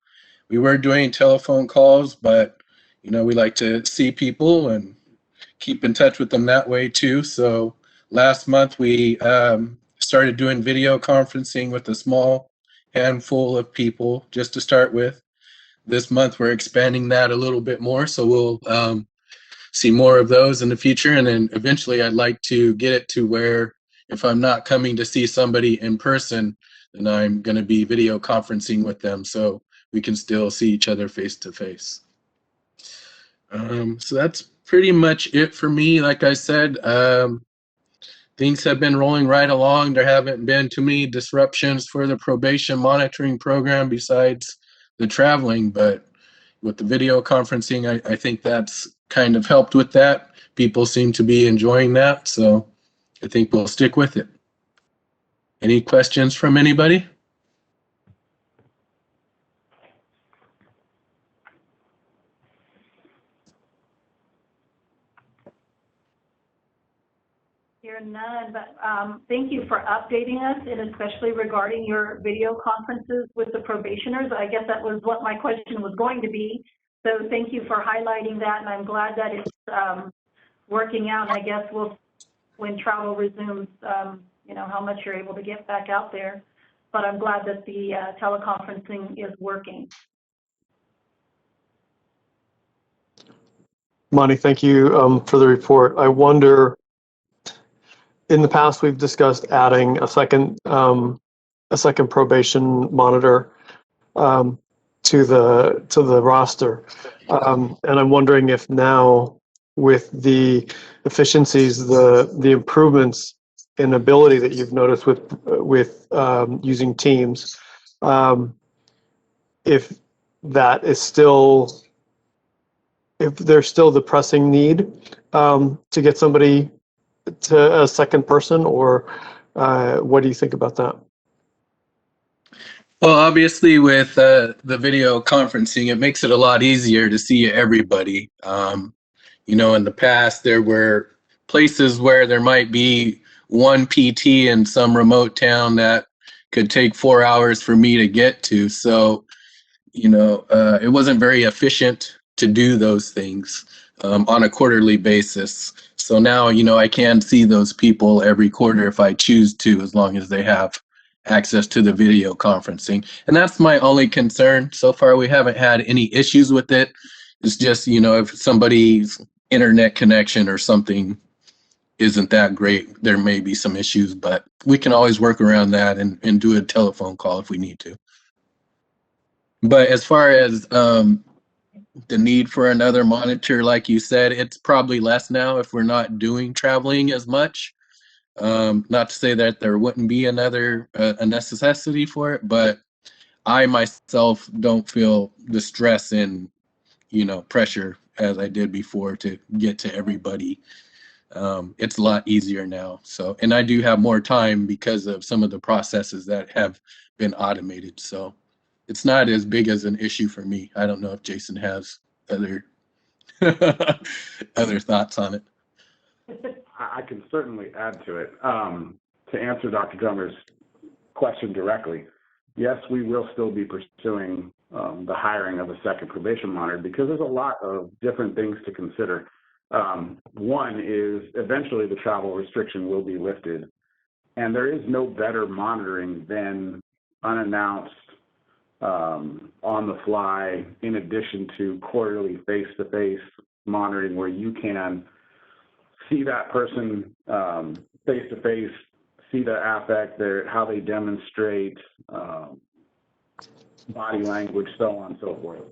we were doing telephone calls, but we like to see people and keep in touch with them that way too. So last month we started doing video conferencing with a small handful of people just to start with. This month we're expanding that a little bit more, so we'll see more of those in the future. And then eventually I'd like to get it to where if I'm not coming to see somebody in person, then I'm going to be video conferencing with them so we can still see each other face to face. So that's pretty much it for me. Like I said, things have been rolling right along. There haven't been too many disruptions for the probation monitoring program besides the traveling, but with the video conferencing, I think that's kind of helped with that. People seem to be enjoying that, so I think we'll stick with it. Any questions from anybody? Here none, but thank you for updating us, and especially regarding your video conferences with the probationers. I guess that was what my question was going to be. So thank you for highlighting that, and I'm glad that it's working out. And I guess when travel resumes, how much you're able to get back out there. But I'm glad that the teleconferencing is working. Monty, thank you for the report. I wonder, in the past we've discussed adding a second probation monitor to the roster, and I'm wondering if now, with the efficiencies, the improvements in ability that you've noticed with using Teams, if that is still, if there's still the pressing need to get somebody to a second person, or what do you think about that? Well, obviously with the video conferencing, it makes it a lot easier to see everybody. In the past, there were places where there might be one PT in some remote town that could take 4 hours for me to get to. So, it wasn't very efficient to do those things on a quarterly basis. So now, I can see those people every quarter if I choose to, as long as they have access to the video conferencing. And that's my only concern. So far, we haven't had any issues with it. It's just, if somebody's internet connection or something isn't that great, there may be some issues, but we can always work around that and do a telephone call if we need to. But as far as the need for another monitor, like you said, it's probably less now if we're not doing traveling as much. Not to say that there wouldn't be a necessity for it, but I myself don't feel the stress and pressure as I did before to get to everybody. It's a lot easier now. So, and I do have more time because of some of the processes that have been automated. So it's not as big as an issue for me. I don't know if Jason has other thoughts on it. I can certainly add to it. To answer Dr. Drummer's question directly, yes, we will still be pursuing the hiring of a second probation monitor because there's a lot of different things to consider. One is eventually the travel restriction will be lifted, and there is no better monitoring than unannounced, on the fly, in addition to quarterly face-to-face monitoring where you can see that person face-to-face, see their affect, how they demonstrate, body language, so on and so forth.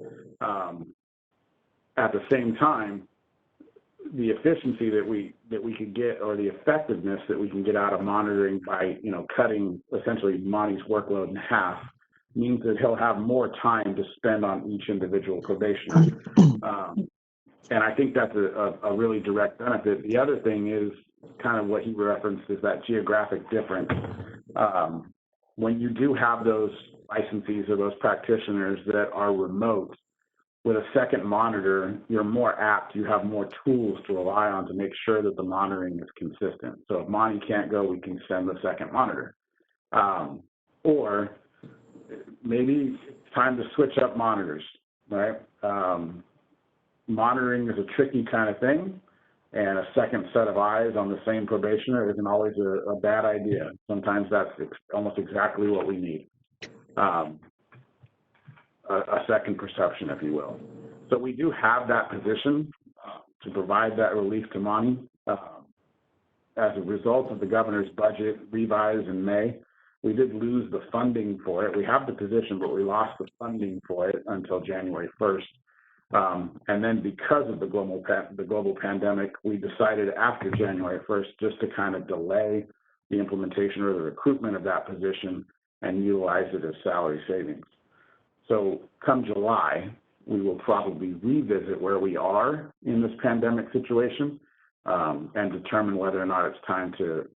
At the same time, the efficiency that we could get, or the effectiveness that we can get out of monitoring by cutting essentially Monty's workload in half, means that he'll have more time to spend on each individual probationer. And I think that's a really direct benefit. The other thing is, kind of what he referenced is that geographic difference. When you do have those licensees or those practitioners that are remote, with a second monitor, you're more apt, you have more tools to rely on to make sure that the monitoring is consistent. So if Monty can't go, we can send the second monitor. Or maybe it's time to switch up monitors, right? Monitoring is a tricky kind of thing, and a second set of eyes on the same probationer isn't always a bad idea. Sometimes that's almost exactly what we need. A second perception, if you will. So we do have that position to provide that relief to Monty. As a result of the governor's budget revised in May, we did lose the funding for it. We have the position, but we lost the funding for it until January 1st. And then because of the global pandemic, we decided after January 1st just to kind of delay the implementation or the recruitment of that position and utilize it as salary savings. So come July, we will probably revisit where we are in this pandemic situation and determine whether or not it's time to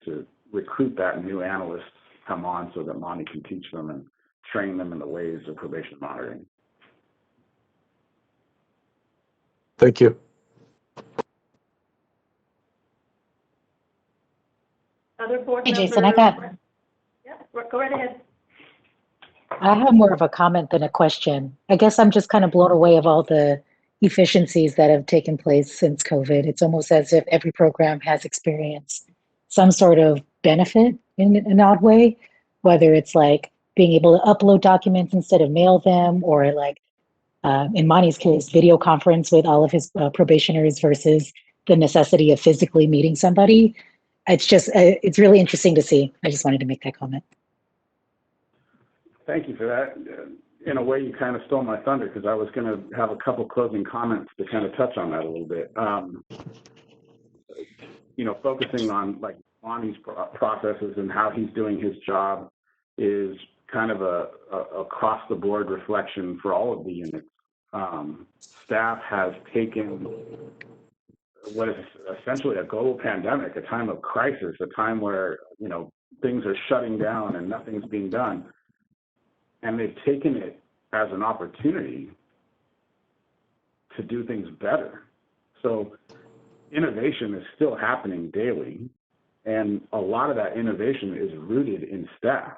recruit that new analyst come on so that Monty can teach them and train them in the ways of probation monitoring. Thank you. Other board Hey, members? Jason, Yeah, go right ahead. I have more of a comment than a question. I guess I'm just kind of blown away of all the efficiencies that have taken place since COVID. It's almost as if every program has experienced some sort of benefit in an odd way, whether it's like being able to upload documents instead of mail them, or like in Monty's case, video conference with all of his probationers versus the necessity of physically meeting somebody. It's just, it's really interesting to see. I just wanted to make that comment. Thank you for that. In a way, you kind of stole my thunder because I was going to have a couple closing comments to kind of touch on that a little bit. You know, focusing on like Monty's processes and how he's doing his job is kind of a across the board reflection for all of the units. Staff has taken what is essentially a global pandemic, a time of crisis, a time where, you know, things are shutting down and nothing's being done. And they've taken it as an opportunity to do things better. So innovation is still happening daily, and a lot of that innovation is rooted in staff.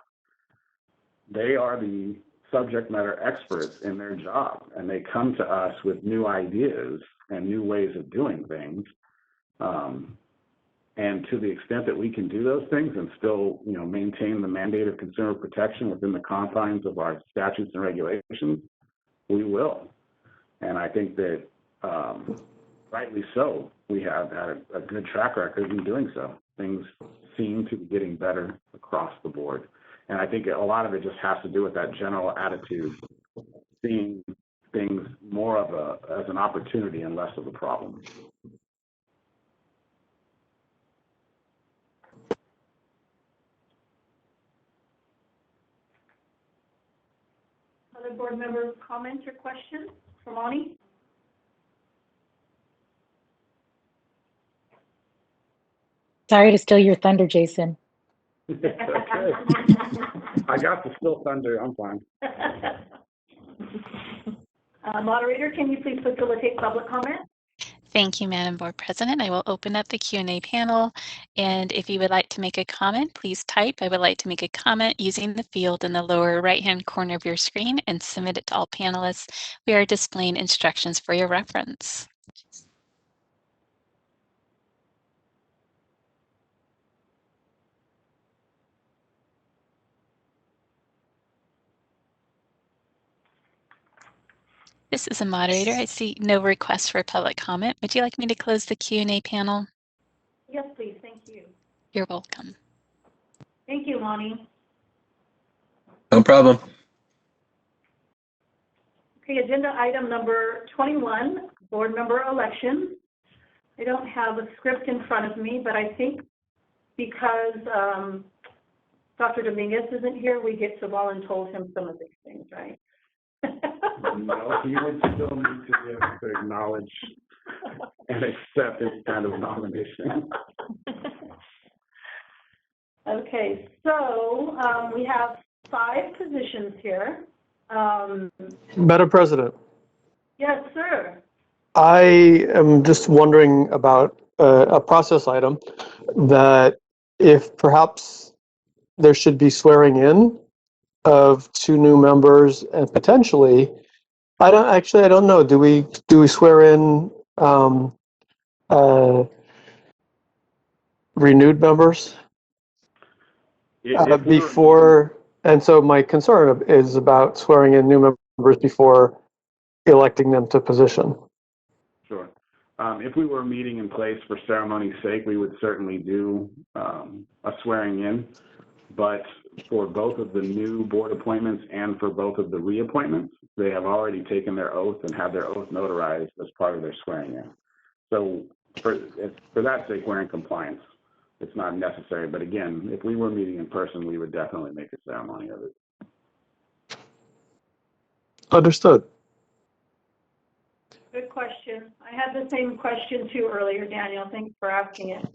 They are the subject matter experts in their job, and they come to us with new ideas and new ways of doing things. And to the extent that we can do those things and still, you know, maintain the mandate of consumer protection within the confines of our statutes and regulations, we will. And I think that rightly so, we have had a good track record in doing so. Things seem to be getting better across the board. And I think a lot of it just has to do with that general attitude, seeing things more of as an opportunity and less of a problem. Other board members' comments or questions for Monty? Sorry to steal your thunder, Jason. Okay. I got the still thunder. I'm fine. Moderator, can you please facilitate public comment? Thank you, Madam Board President. I will open up the Q&A panel, and if you would like to make a comment, please type "I would like to make a comment" using the field in the lower right-hand corner of your screen and submit it to all panelists. We are displaying instructions for your reference. This is a moderator. I see no request for public comment. Would you like me to close the Q&A panel? Yes, please. Thank you. You're welcome. Thank you, Monty. No problem. Okay, agenda item number 21, board member elections. I don't have a script in front of me, but I think because Dr. Dominguez isn't here, we get to voluntold him some of these things, right? No, he would still need to be able to acknowledge and accept any kind of nomination. Okay, so we have 5 positions here. Madam President, Yes, sir. I am just wondering about a process item that if perhaps there should be swearing in of 2 new members and potentially, I don't know, do we swear in renewed members before? And so my concern is about swearing in new members before electing them to position. Sure. If we were meeting in place for ceremony's sake, we would certainly do a swearing in. But for both of the new board appointments and for both of the reappointments, they have already taken their oath and had their oath notarized as part of their swearing in. So for that sake, we're in compliance. It's not necessary. But again, if we were meeting in person, we would definitely make a ceremony of it. Understood. Good question. I had the same question too earlier, Daniel. Thanks for asking it.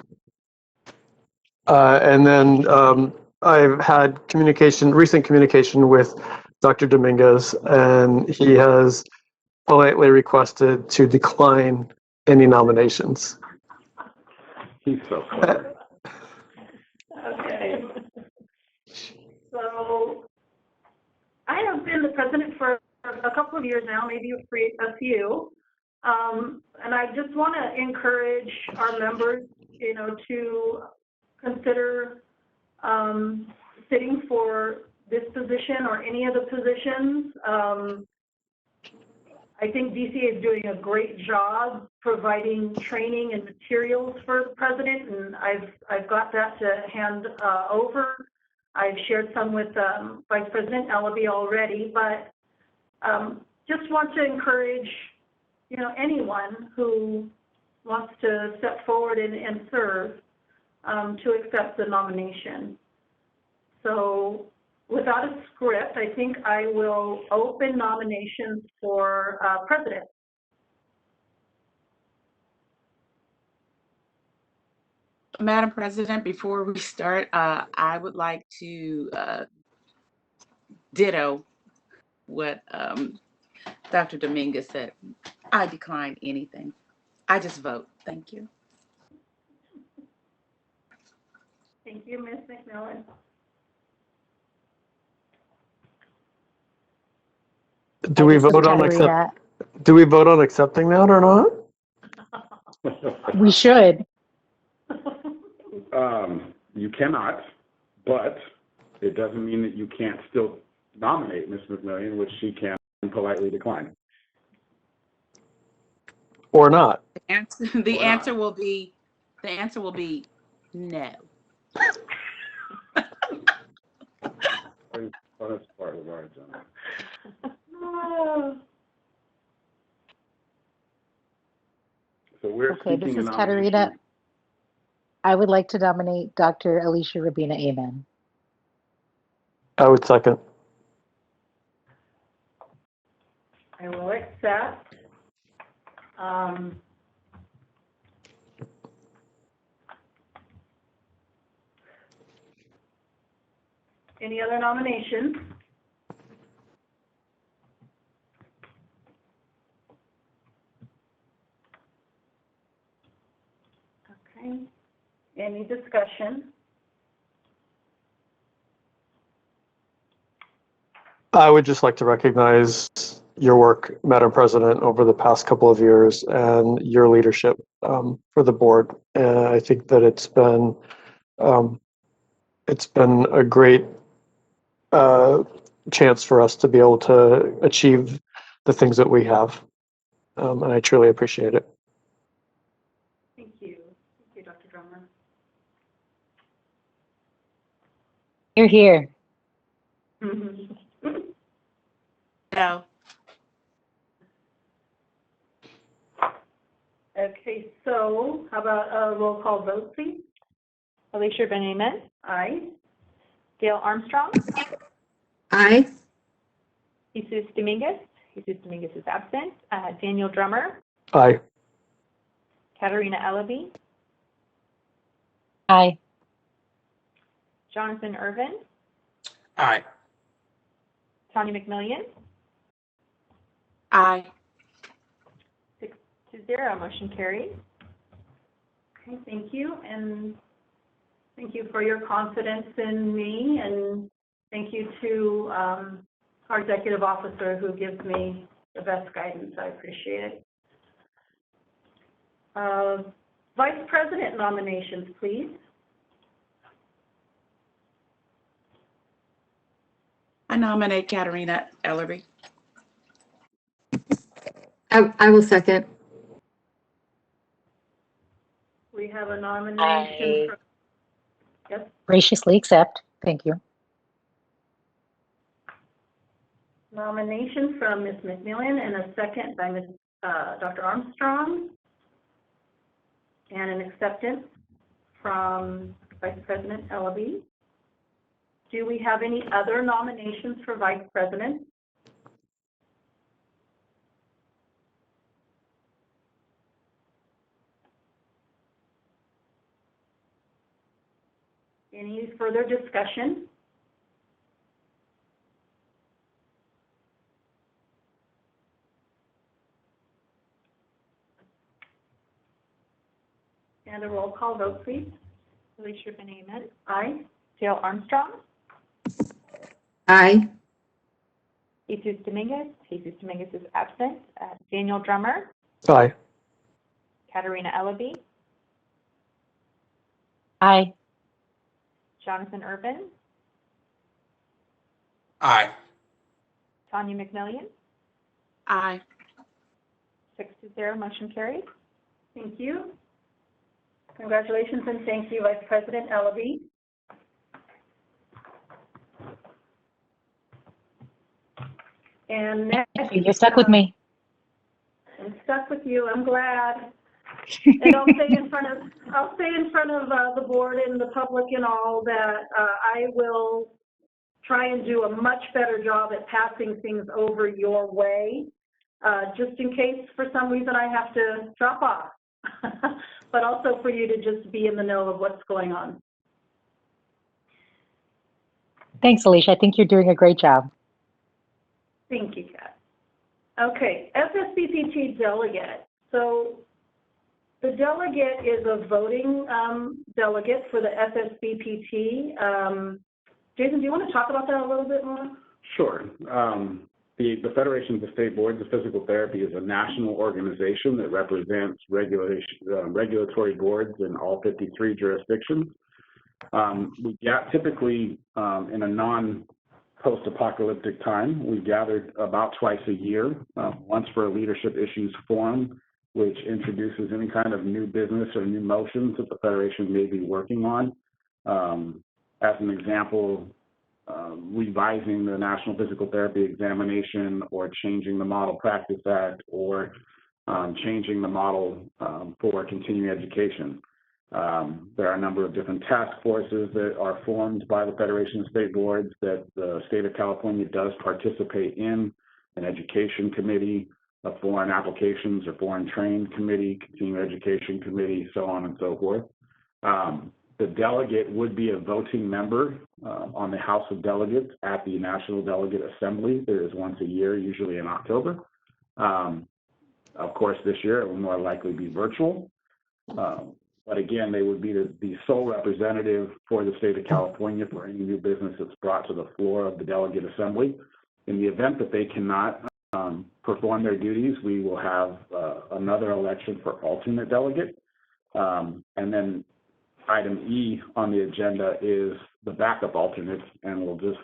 And then I've had recent communication with Dr. Dominguez, and he has politely requested to decline any nominations. He's so clever. Okay. So I have been the president for a couple of years now, maybe a few. And I just want to encourage our members, to consider sitting for this position or any of the positions. I think DCA is doing a great job providing training and materials for the president, and I've got that to hand over. I've shared some with Vice President Ellaby already, but just want to encourage, anyone who wants to step forward and serve to accept the nomination. So without a script, I think I will open nominations for president. Madam President, before we start, I would like to ditto what Dr. Dominguez said. I decline anything. I just vote. Thank you. Thank you, Ms. McMillan. Do we vote on accepting that or not? We should. You cannot, but it doesn't mean that you can't still nominate Ms. McMillan, which she can politely decline. Or not. The answer will be no. That's part of our agenda. So we're Okay, this seeking is a Katerina. nomination. I would like to nominate Dr. Alicia Rabina. Amen. I would second. I will accept. Any other nominations? Okay. Any discussion? I would just like to recognize your work, Madam President, over the past couple of years and your leadership for the board. And I think that it's been a great chance for us to be able to achieve the things that we have. And I truly appreciate it. Thank you. Thank you, Dr. Drummer. You're here. No. Okay, so how about a roll call vote, please? Alicia Benaman. Aye. Gail Armstrong. Aye. Jesus Dominguez. Jesus Dominguez is absent. Daniel Drummer. Aye. Katerina Ellaby. Aye. Jonathan Irvin, Aye. Tanya McMillian, Aye. 6-0, motion carries. Okay, thank you, and thank you for your confidence in me, and thank you to our executive officer who gives me the best guidance. I appreciate it. Vice President nominations, please. I nominate Katerina Ellerby. I will second. We have a nomination I for, yes, graciously accept. Thank you. nomination from Ms. McMillan and a second by Ms. Dr. Armstrong, and an acceptance from Vice President Ellaby. Do we have any other nominations for Vice President? Any further discussion? And a roll call vote, please. Alicia Benaman, Aye. Jill Armstrong, Aye. Jesus Dominguez. Jesus Dominguez is absent. Daniel Drummer, Aye. Katerina Ellerby, Aye. Jonathan Irvin, Aye. Tanya McMillian, Aye. 6-0, motion carries. Thank you. Congratulations and thank you, Vice President Ellaby. And next, You're stuck with me. I'm stuck with you. I'm glad. And I'll say in front of the board and the public and all that I will try and do a much better job at passing things over your way, just in case for some reason I have to drop off, but also for you to just be in the know of what's going on. Thanks, Alicia. I think you're doing a great job. Thank you, Kat. Okay, FSBPT delegate. So the delegate is a voting delegate for the FSBPT. Jason, do you want to talk about that a little bit more? Sure. The Federation of State Boards of Physical Therapy is a national organization that represents regulatory boards in all 53 jurisdictions. We typically, in a non-post-apocalyptic time, we gathered about twice a year, once for a leadership issues forum, which introduces any kind of new business or new motions that the Federation may be working on. As an example, revising the National Physical Therapy Examination, or changing the Model Practice Act, or changing the model for continuing education. There are a number of different task forces that are formed by the Federation of State Boards that the state of California does participate in: an education committee, a foreign applications or foreign trained committee, continuing education committee, so on and so forth. The delegate would be a voting member on the House of Delegates at the National Delegate Assembly. There is once a year, usually in October. Of course, this year it will more likely be virtual. But again, they would be the sole representative for the state of California for any new business that's brought to the floor of the Delegate Assembly. In the event that they cannot perform their duties, we will have another election for alternate delegate. And then item E on the agenda is the backup alternates, and we'll just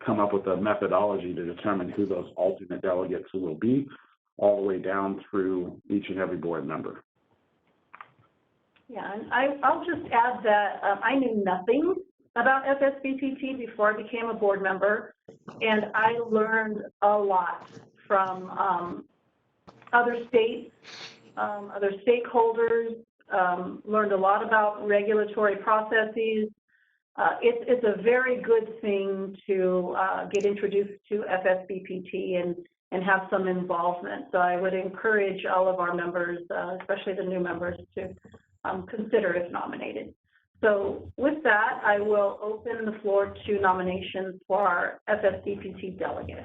come up with a methodology to determine who those alternate delegates will be, all the way down through each and every board member. Yeah, and I'll just add that I knew nothing about FSBPT before I became a board member, and I learned a lot from other states, other stakeholders, learned a lot about regulatory processes. It's a very good thing to get introduced to FSBPT and have some involvement. So I would encourage all of our members, especially the new members, to consider if nominated. So with that, I will open the floor to nominations for our FFCPT delegate.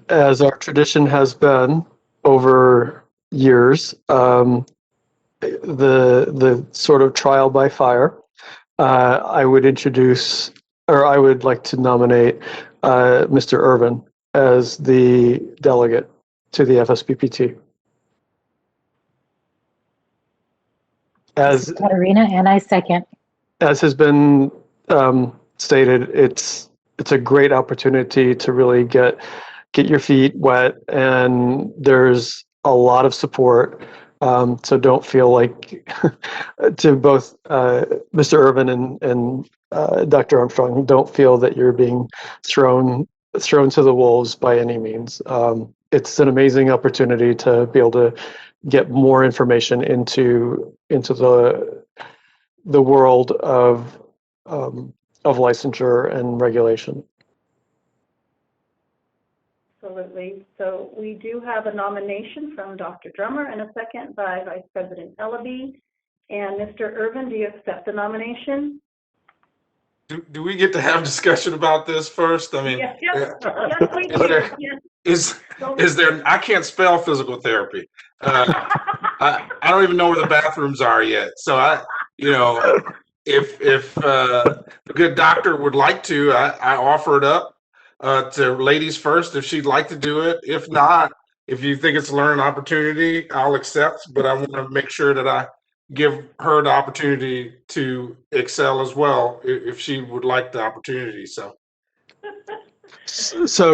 As our tradition has been over years, the sort of trial by fire, I would like to nominate Mr. Irvin as the delegate to the FSPPT. This is Katarina, and I second. As has been stated, it's a great opportunity to really get your feet wet, and there's a lot of support. So don't feel like, to both Mr. Irvin and Dr. Armstrong, don't feel that you're being thrown to the wolves by any means. It's an amazing opportunity to be able to get more information into the world of licensure and regulation. Absolutely. So we do have a nomination from Dr. Drummer and a second by Vice President Ellaby. And Mr. Irvin, do you accept the nomination? Do we get to have discussion about this first? I mean, yes, we do. Is there? I can't spell physical therapy. I don't even know where the bathrooms are yet. So if the good doctor would like to, I offer it up to ladies first if she'd like to do it. If not, if you think it's a learning opportunity, I'll accept. But I want to make sure that I give her the opportunity to excel as well if she would like the opportunity. So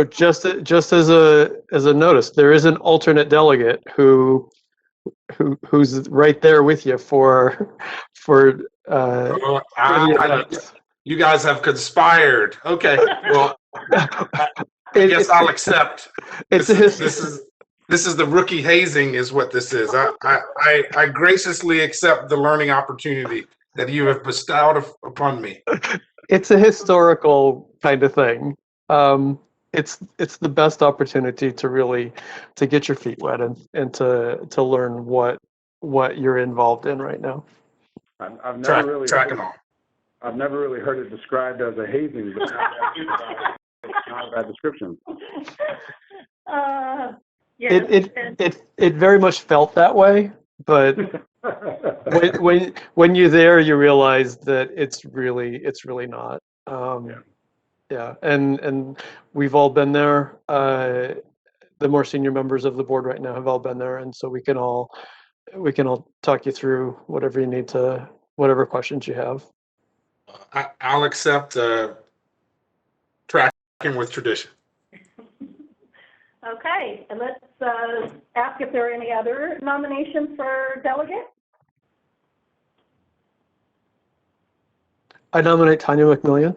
just as a notice, there is an alternate delegate who's right there with you for you guys have conspired. Okay, well, I guess I'll accept. This is the rookie hazing, is what this is. I graciously accept the learning opportunity that you have bestowed upon me. It's a historical kind of thing. It's the best opportunity to get your feet wet and to learn what you're involved in right now. I've never really heard it described as a hazing, but it's not a bad description. It very much felt that way, but when you're there, you realize that it's really not. Yeah, and we've all been there. The more senior members of the board right now have all been there, and so we can all talk you through whatever questions you have. I'll accept tracking with tradition. Okay, and let's ask if there are any other nominations for delegate. I nominate Tanya McMillian.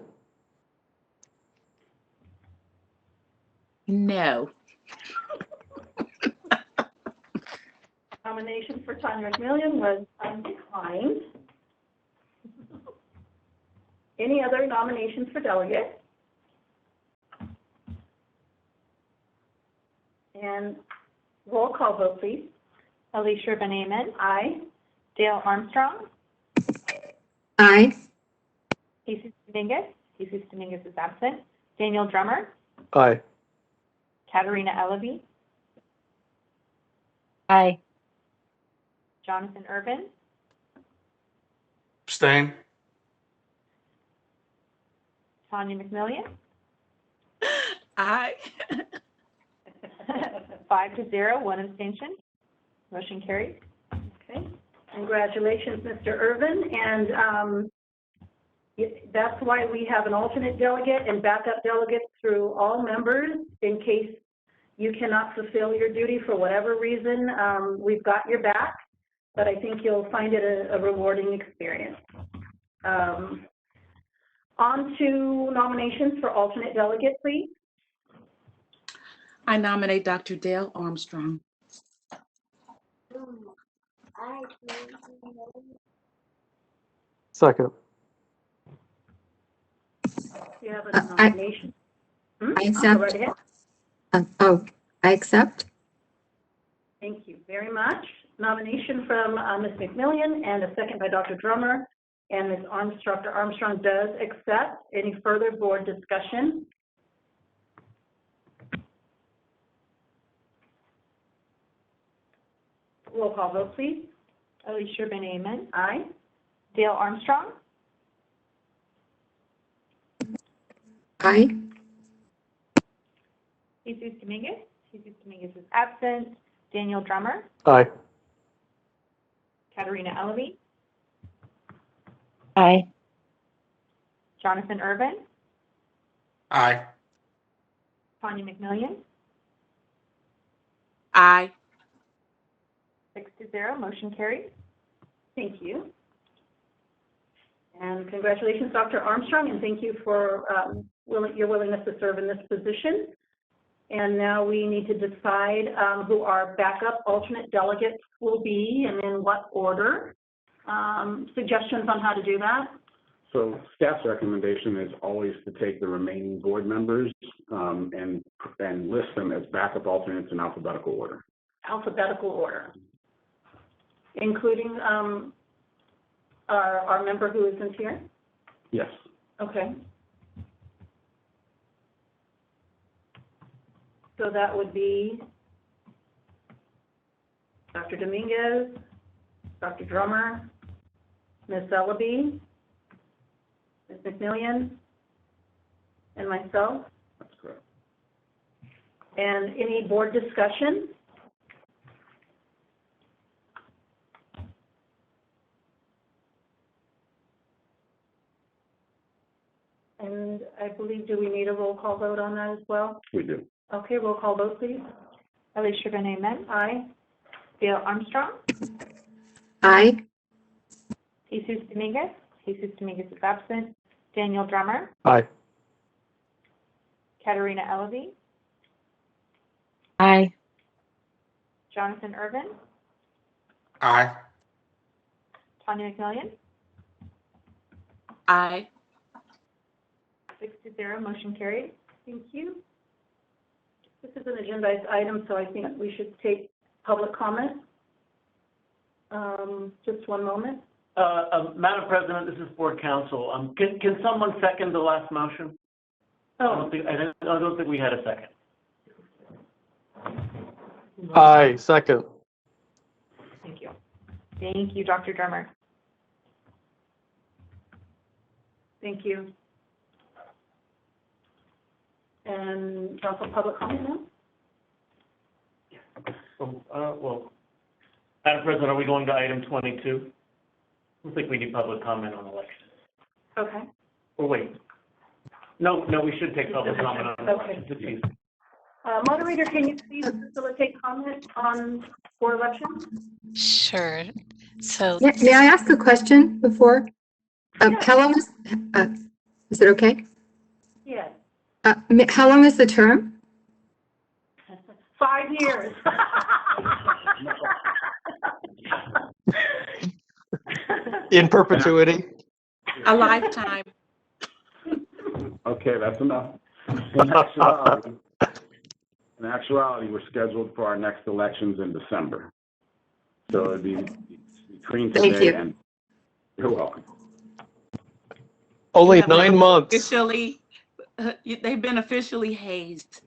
No. Nomination for Tanya McMillian was undeclined. Any other nominations for delegate? And roll call vote, please. Alicia Benaman. Aye. Dale Armstrong. Aye. Jesus Dominguez. Jesus Dominguez is absent. Daniel Drummer. Aye. Katarina Ellaby. Aye. Jonathan Irvin. Abstain. Tanya McMillian. Aye. 5-0, one abstention. Motion carried. Okay. Congratulations, Mr. Irvin. And that's why we have an alternate delegate and backup delegates through all members in case you cannot fulfill your duty for whatever reason. We've got your back, but I think you'll find it a rewarding experience. On to nominations for alternate delegate, please. I nominate Dr. Dale Armstrong. Second. You have a nomination. I accept. Go right ahead. I accept. Thank you very much. nomination from Ms. McMillian and a second by Dr. Drummer. And Ms. Dr. Armstrong does accept. Any further board discussion? Roll call vote, please. Alicia Benaman. Aye. Dale Armstrong. Aye. Jesus Dominguez. Jesus Dominguez is absent. Daniel Drummer. Aye. Katerina Elovey. Aye. Jonathan Irvin. Aye. Tanya McMillian. Aye. 6-0, motion carries. Thank you. And congratulations, Dr. Armstrong, and thank you for your willingness to serve in this position. And now we need to decide who our backup alternate delegates will be and in what order. Suggestions on how to do that? So staff's recommendation is always to take the remaining board members and list them as backup alternates in alphabetical order. Alphabetical order. Including our member who isn't here? Yes. Okay. So that would be Dr. Dominguez, Dr. Drummer, Ms. Ellaby, Ms. McMillian, and myself. That's correct. And any board discussion? And I believe, do we need a roll call vote on that as well? We do. Okay, roll call vote, please. Alicia Benaman. Aye. Dale Armstrong. Aye. Jesus Dominguez. Jesus Dominguez is absent. Daniel Drummer. Aye. Katerina Elovey. Aye. Jonathan Irvin. Aye. Tanya McMillian. Aye. 6-0, motion carries. Thank you. This is an agendized item, so I think we should take public comment. Just one moment. Madam President, this is Board Counsel. Can someone second the last motion? Oh. I don't think we had a second. Aye. Second. Thank you. Thank you, Dr. Drummer. Thank you. And council public comment now? Well, Madam President, are we going to item 22? I don't think we need public comment on elections. Okay. Or wait. No, we should take public comment on elections. Okay. Moderator, can you please facilitate comment on board elections? Sure. So May I ask a question before? How long is it okay? Yes. How long is the term? 5 years. In perpetuity. A lifetime. Okay, that's enough. In actuality, we're scheduled for our next elections in December. So it'd be between today and you're welcome. Only 9 months. Officially, they've been officially hazed.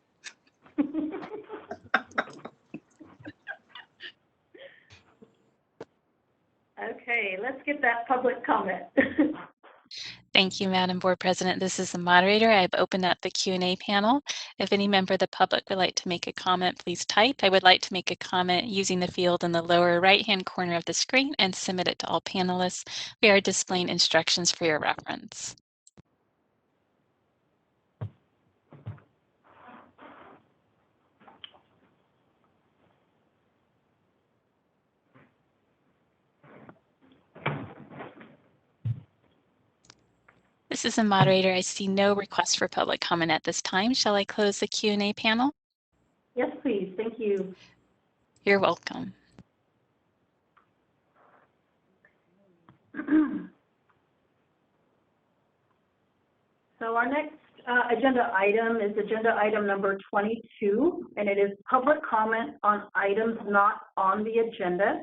Okay, let's get that public comment. thank you, Madam Board President. This is the moderator. I've opened up the Q&A panel. If any member of the public would like to make a comment, please type. I would like to make a comment using the field in the lower right-hand corner of the screen and submit it to all panelists. We are displaying instructions for your reference. This is the moderator. I see no request for public comment at this time. Shall I close the Q&A panel? Yes, please. Thank you. You're welcome. So our next agenda item is agenda item number 22, and it is public comment on items not on the agenda.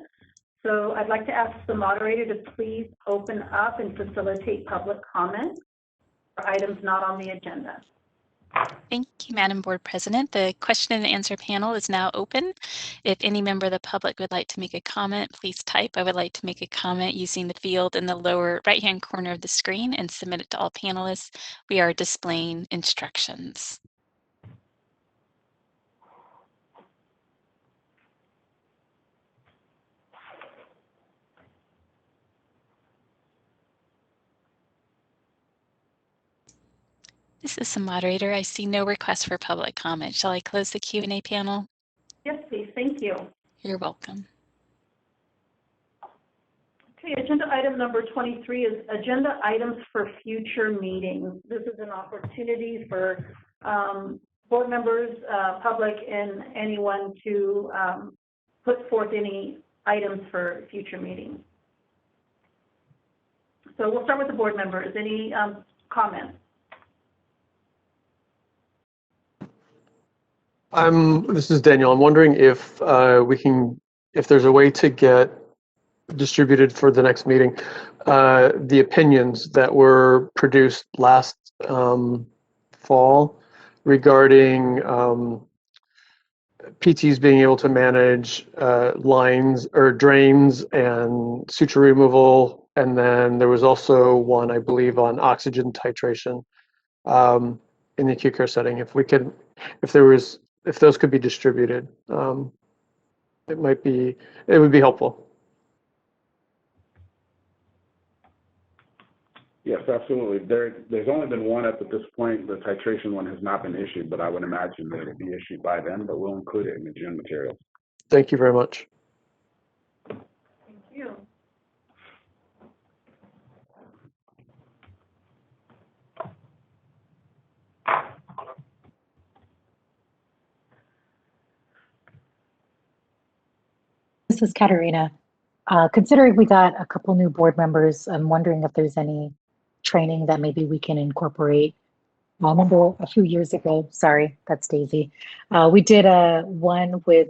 So I'd like to ask the moderator to please open up and facilitate public comment for items not on the agenda. Thank you, Madam Board President. The question and answer panel is now open. If any member of the public would like to make a comment, please type "I would like to make a comment" using the field in the lower right-hand corner of the screen and submit it to all panelists. We are displaying instructions. This is the moderator. I see no request for public comment. Shall I close the Q&A panel? Yes, please. Thank you. You're welcome. Okay, agenda item number 23 is agenda items for future meetings. This is an opportunity for board members, public, and anyone to put forth any items for future meetings. So we'll start with the board members. Any comments? This is Daniel. I'm wondering if if there's a way to get distributed for the next meeting, the opinions that were produced last fall regarding PTs being able to manage lines or drains and suture removal. And then there was also one, I believe, on oxygen titration in the acute care setting. If those could be distributed, it would be helpful. Yes, absolutely. There's only been one up at this point. The titration one has not been issued, but I would imagine that it'll be issued by then, but we'll include it in the June materials. Thank you very much. Thank you. This is Katerina. Considering we got a couple new board members, I'm wondering if there's any training that maybe we can incorporate. I remember a few years ago, sorry, that's Daisy. We did one with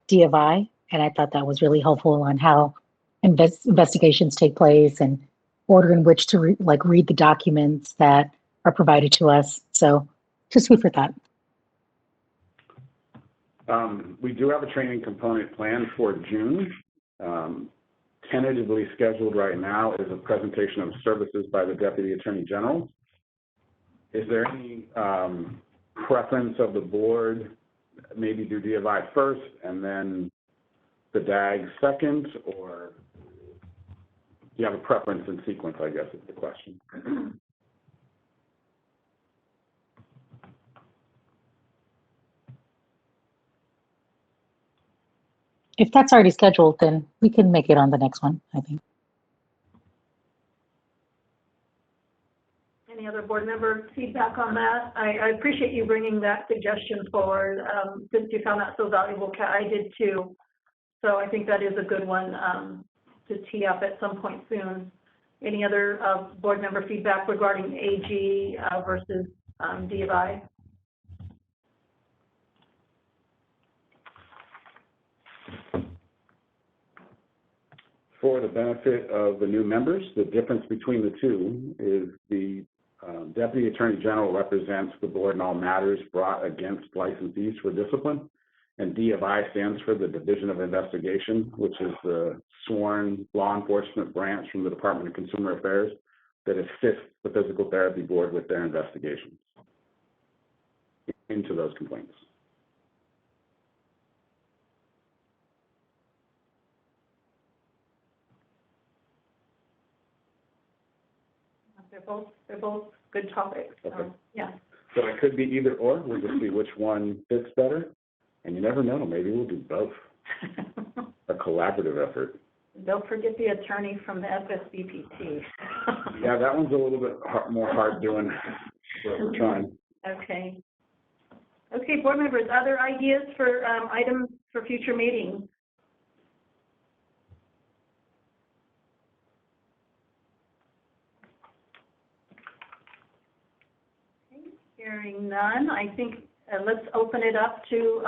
D of I, and I thought that was really helpful on how investigations take place and order in which to read the documents that are provided to us. So just food for thought. We do have a training component planned for June. Tentatively scheduled right now is a presentation of services by the Deputy Attorney General. Is there any preference of the board, maybe do D of I first and then the DAG second, or do you have a preference in sequence, I guess is the question. If that's already scheduled, then we can make it on the next one, I think. Any other board member feedback on that? I appreciate you bringing that suggestion forward since you found that so valuable. I did too. So I think that is a good one to tee up at some point soon. Any other board member feedback regarding AG versus D of I? For the benefit of the new members, the difference between the two is the Deputy Attorney General represents the board in all matters brought against licensees for discipline, and D of I stands for the Division of Investigation, which is the sworn law enforcement branch from the Department of Consumer Affairs that assists the Physical Therapy Board with their investigations into those complaints. They're both good topics. Okay. Yeah. So it could be either or. We'll just see which one fits better. And you never know, maybe we'll do both. A collaborative effort. Don't forget the attorney from the ffcpt. Yeah, that one's a little bit more hard doing, but we're trying. Okay. Okay, board members, other ideas for items for future meetings? Hearing none, I think let's open it up to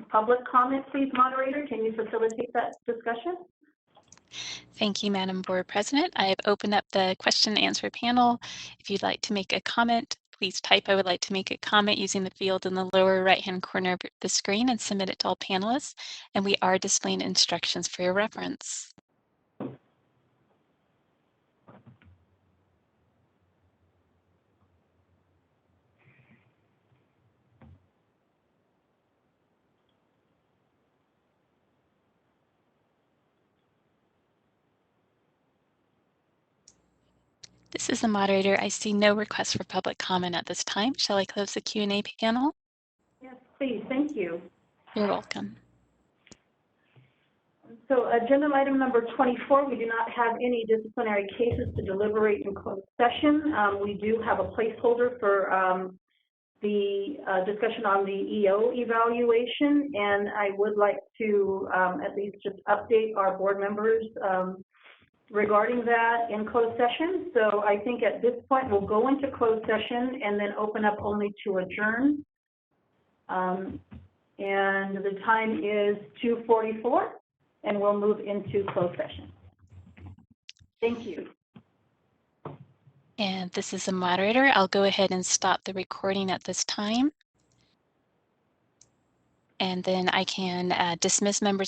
public comment, please, moderator. Can you facilitate that discussion? Thank you, Madam Board President. I have opened up the question and answer panel. If you'd like to make a comment, please type "I would like to make a comment" using the field in the lower right-hand corner of the screen and submit it to all panelists. And we are displaying instructions for your reference. This is the moderator. I see no requests for public comment at this time. Shall I close the Q&A panel? Yes, please. Thank you. You're welcome. So agenda item number 24, we do not have any disciplinary cases to deliberate in closed session. We do have a placeholder for the discussion on the EO evaluation, and I would like to at least just update our board members regarding that in closed session. So I think at this point we'll go into closed session and then open up only to adjourn. And the time is 2:44, and we'll move into closed session. Thank you. And this is the moderator. I'll go ahead and stop the recording at this time. And then I can dismiss members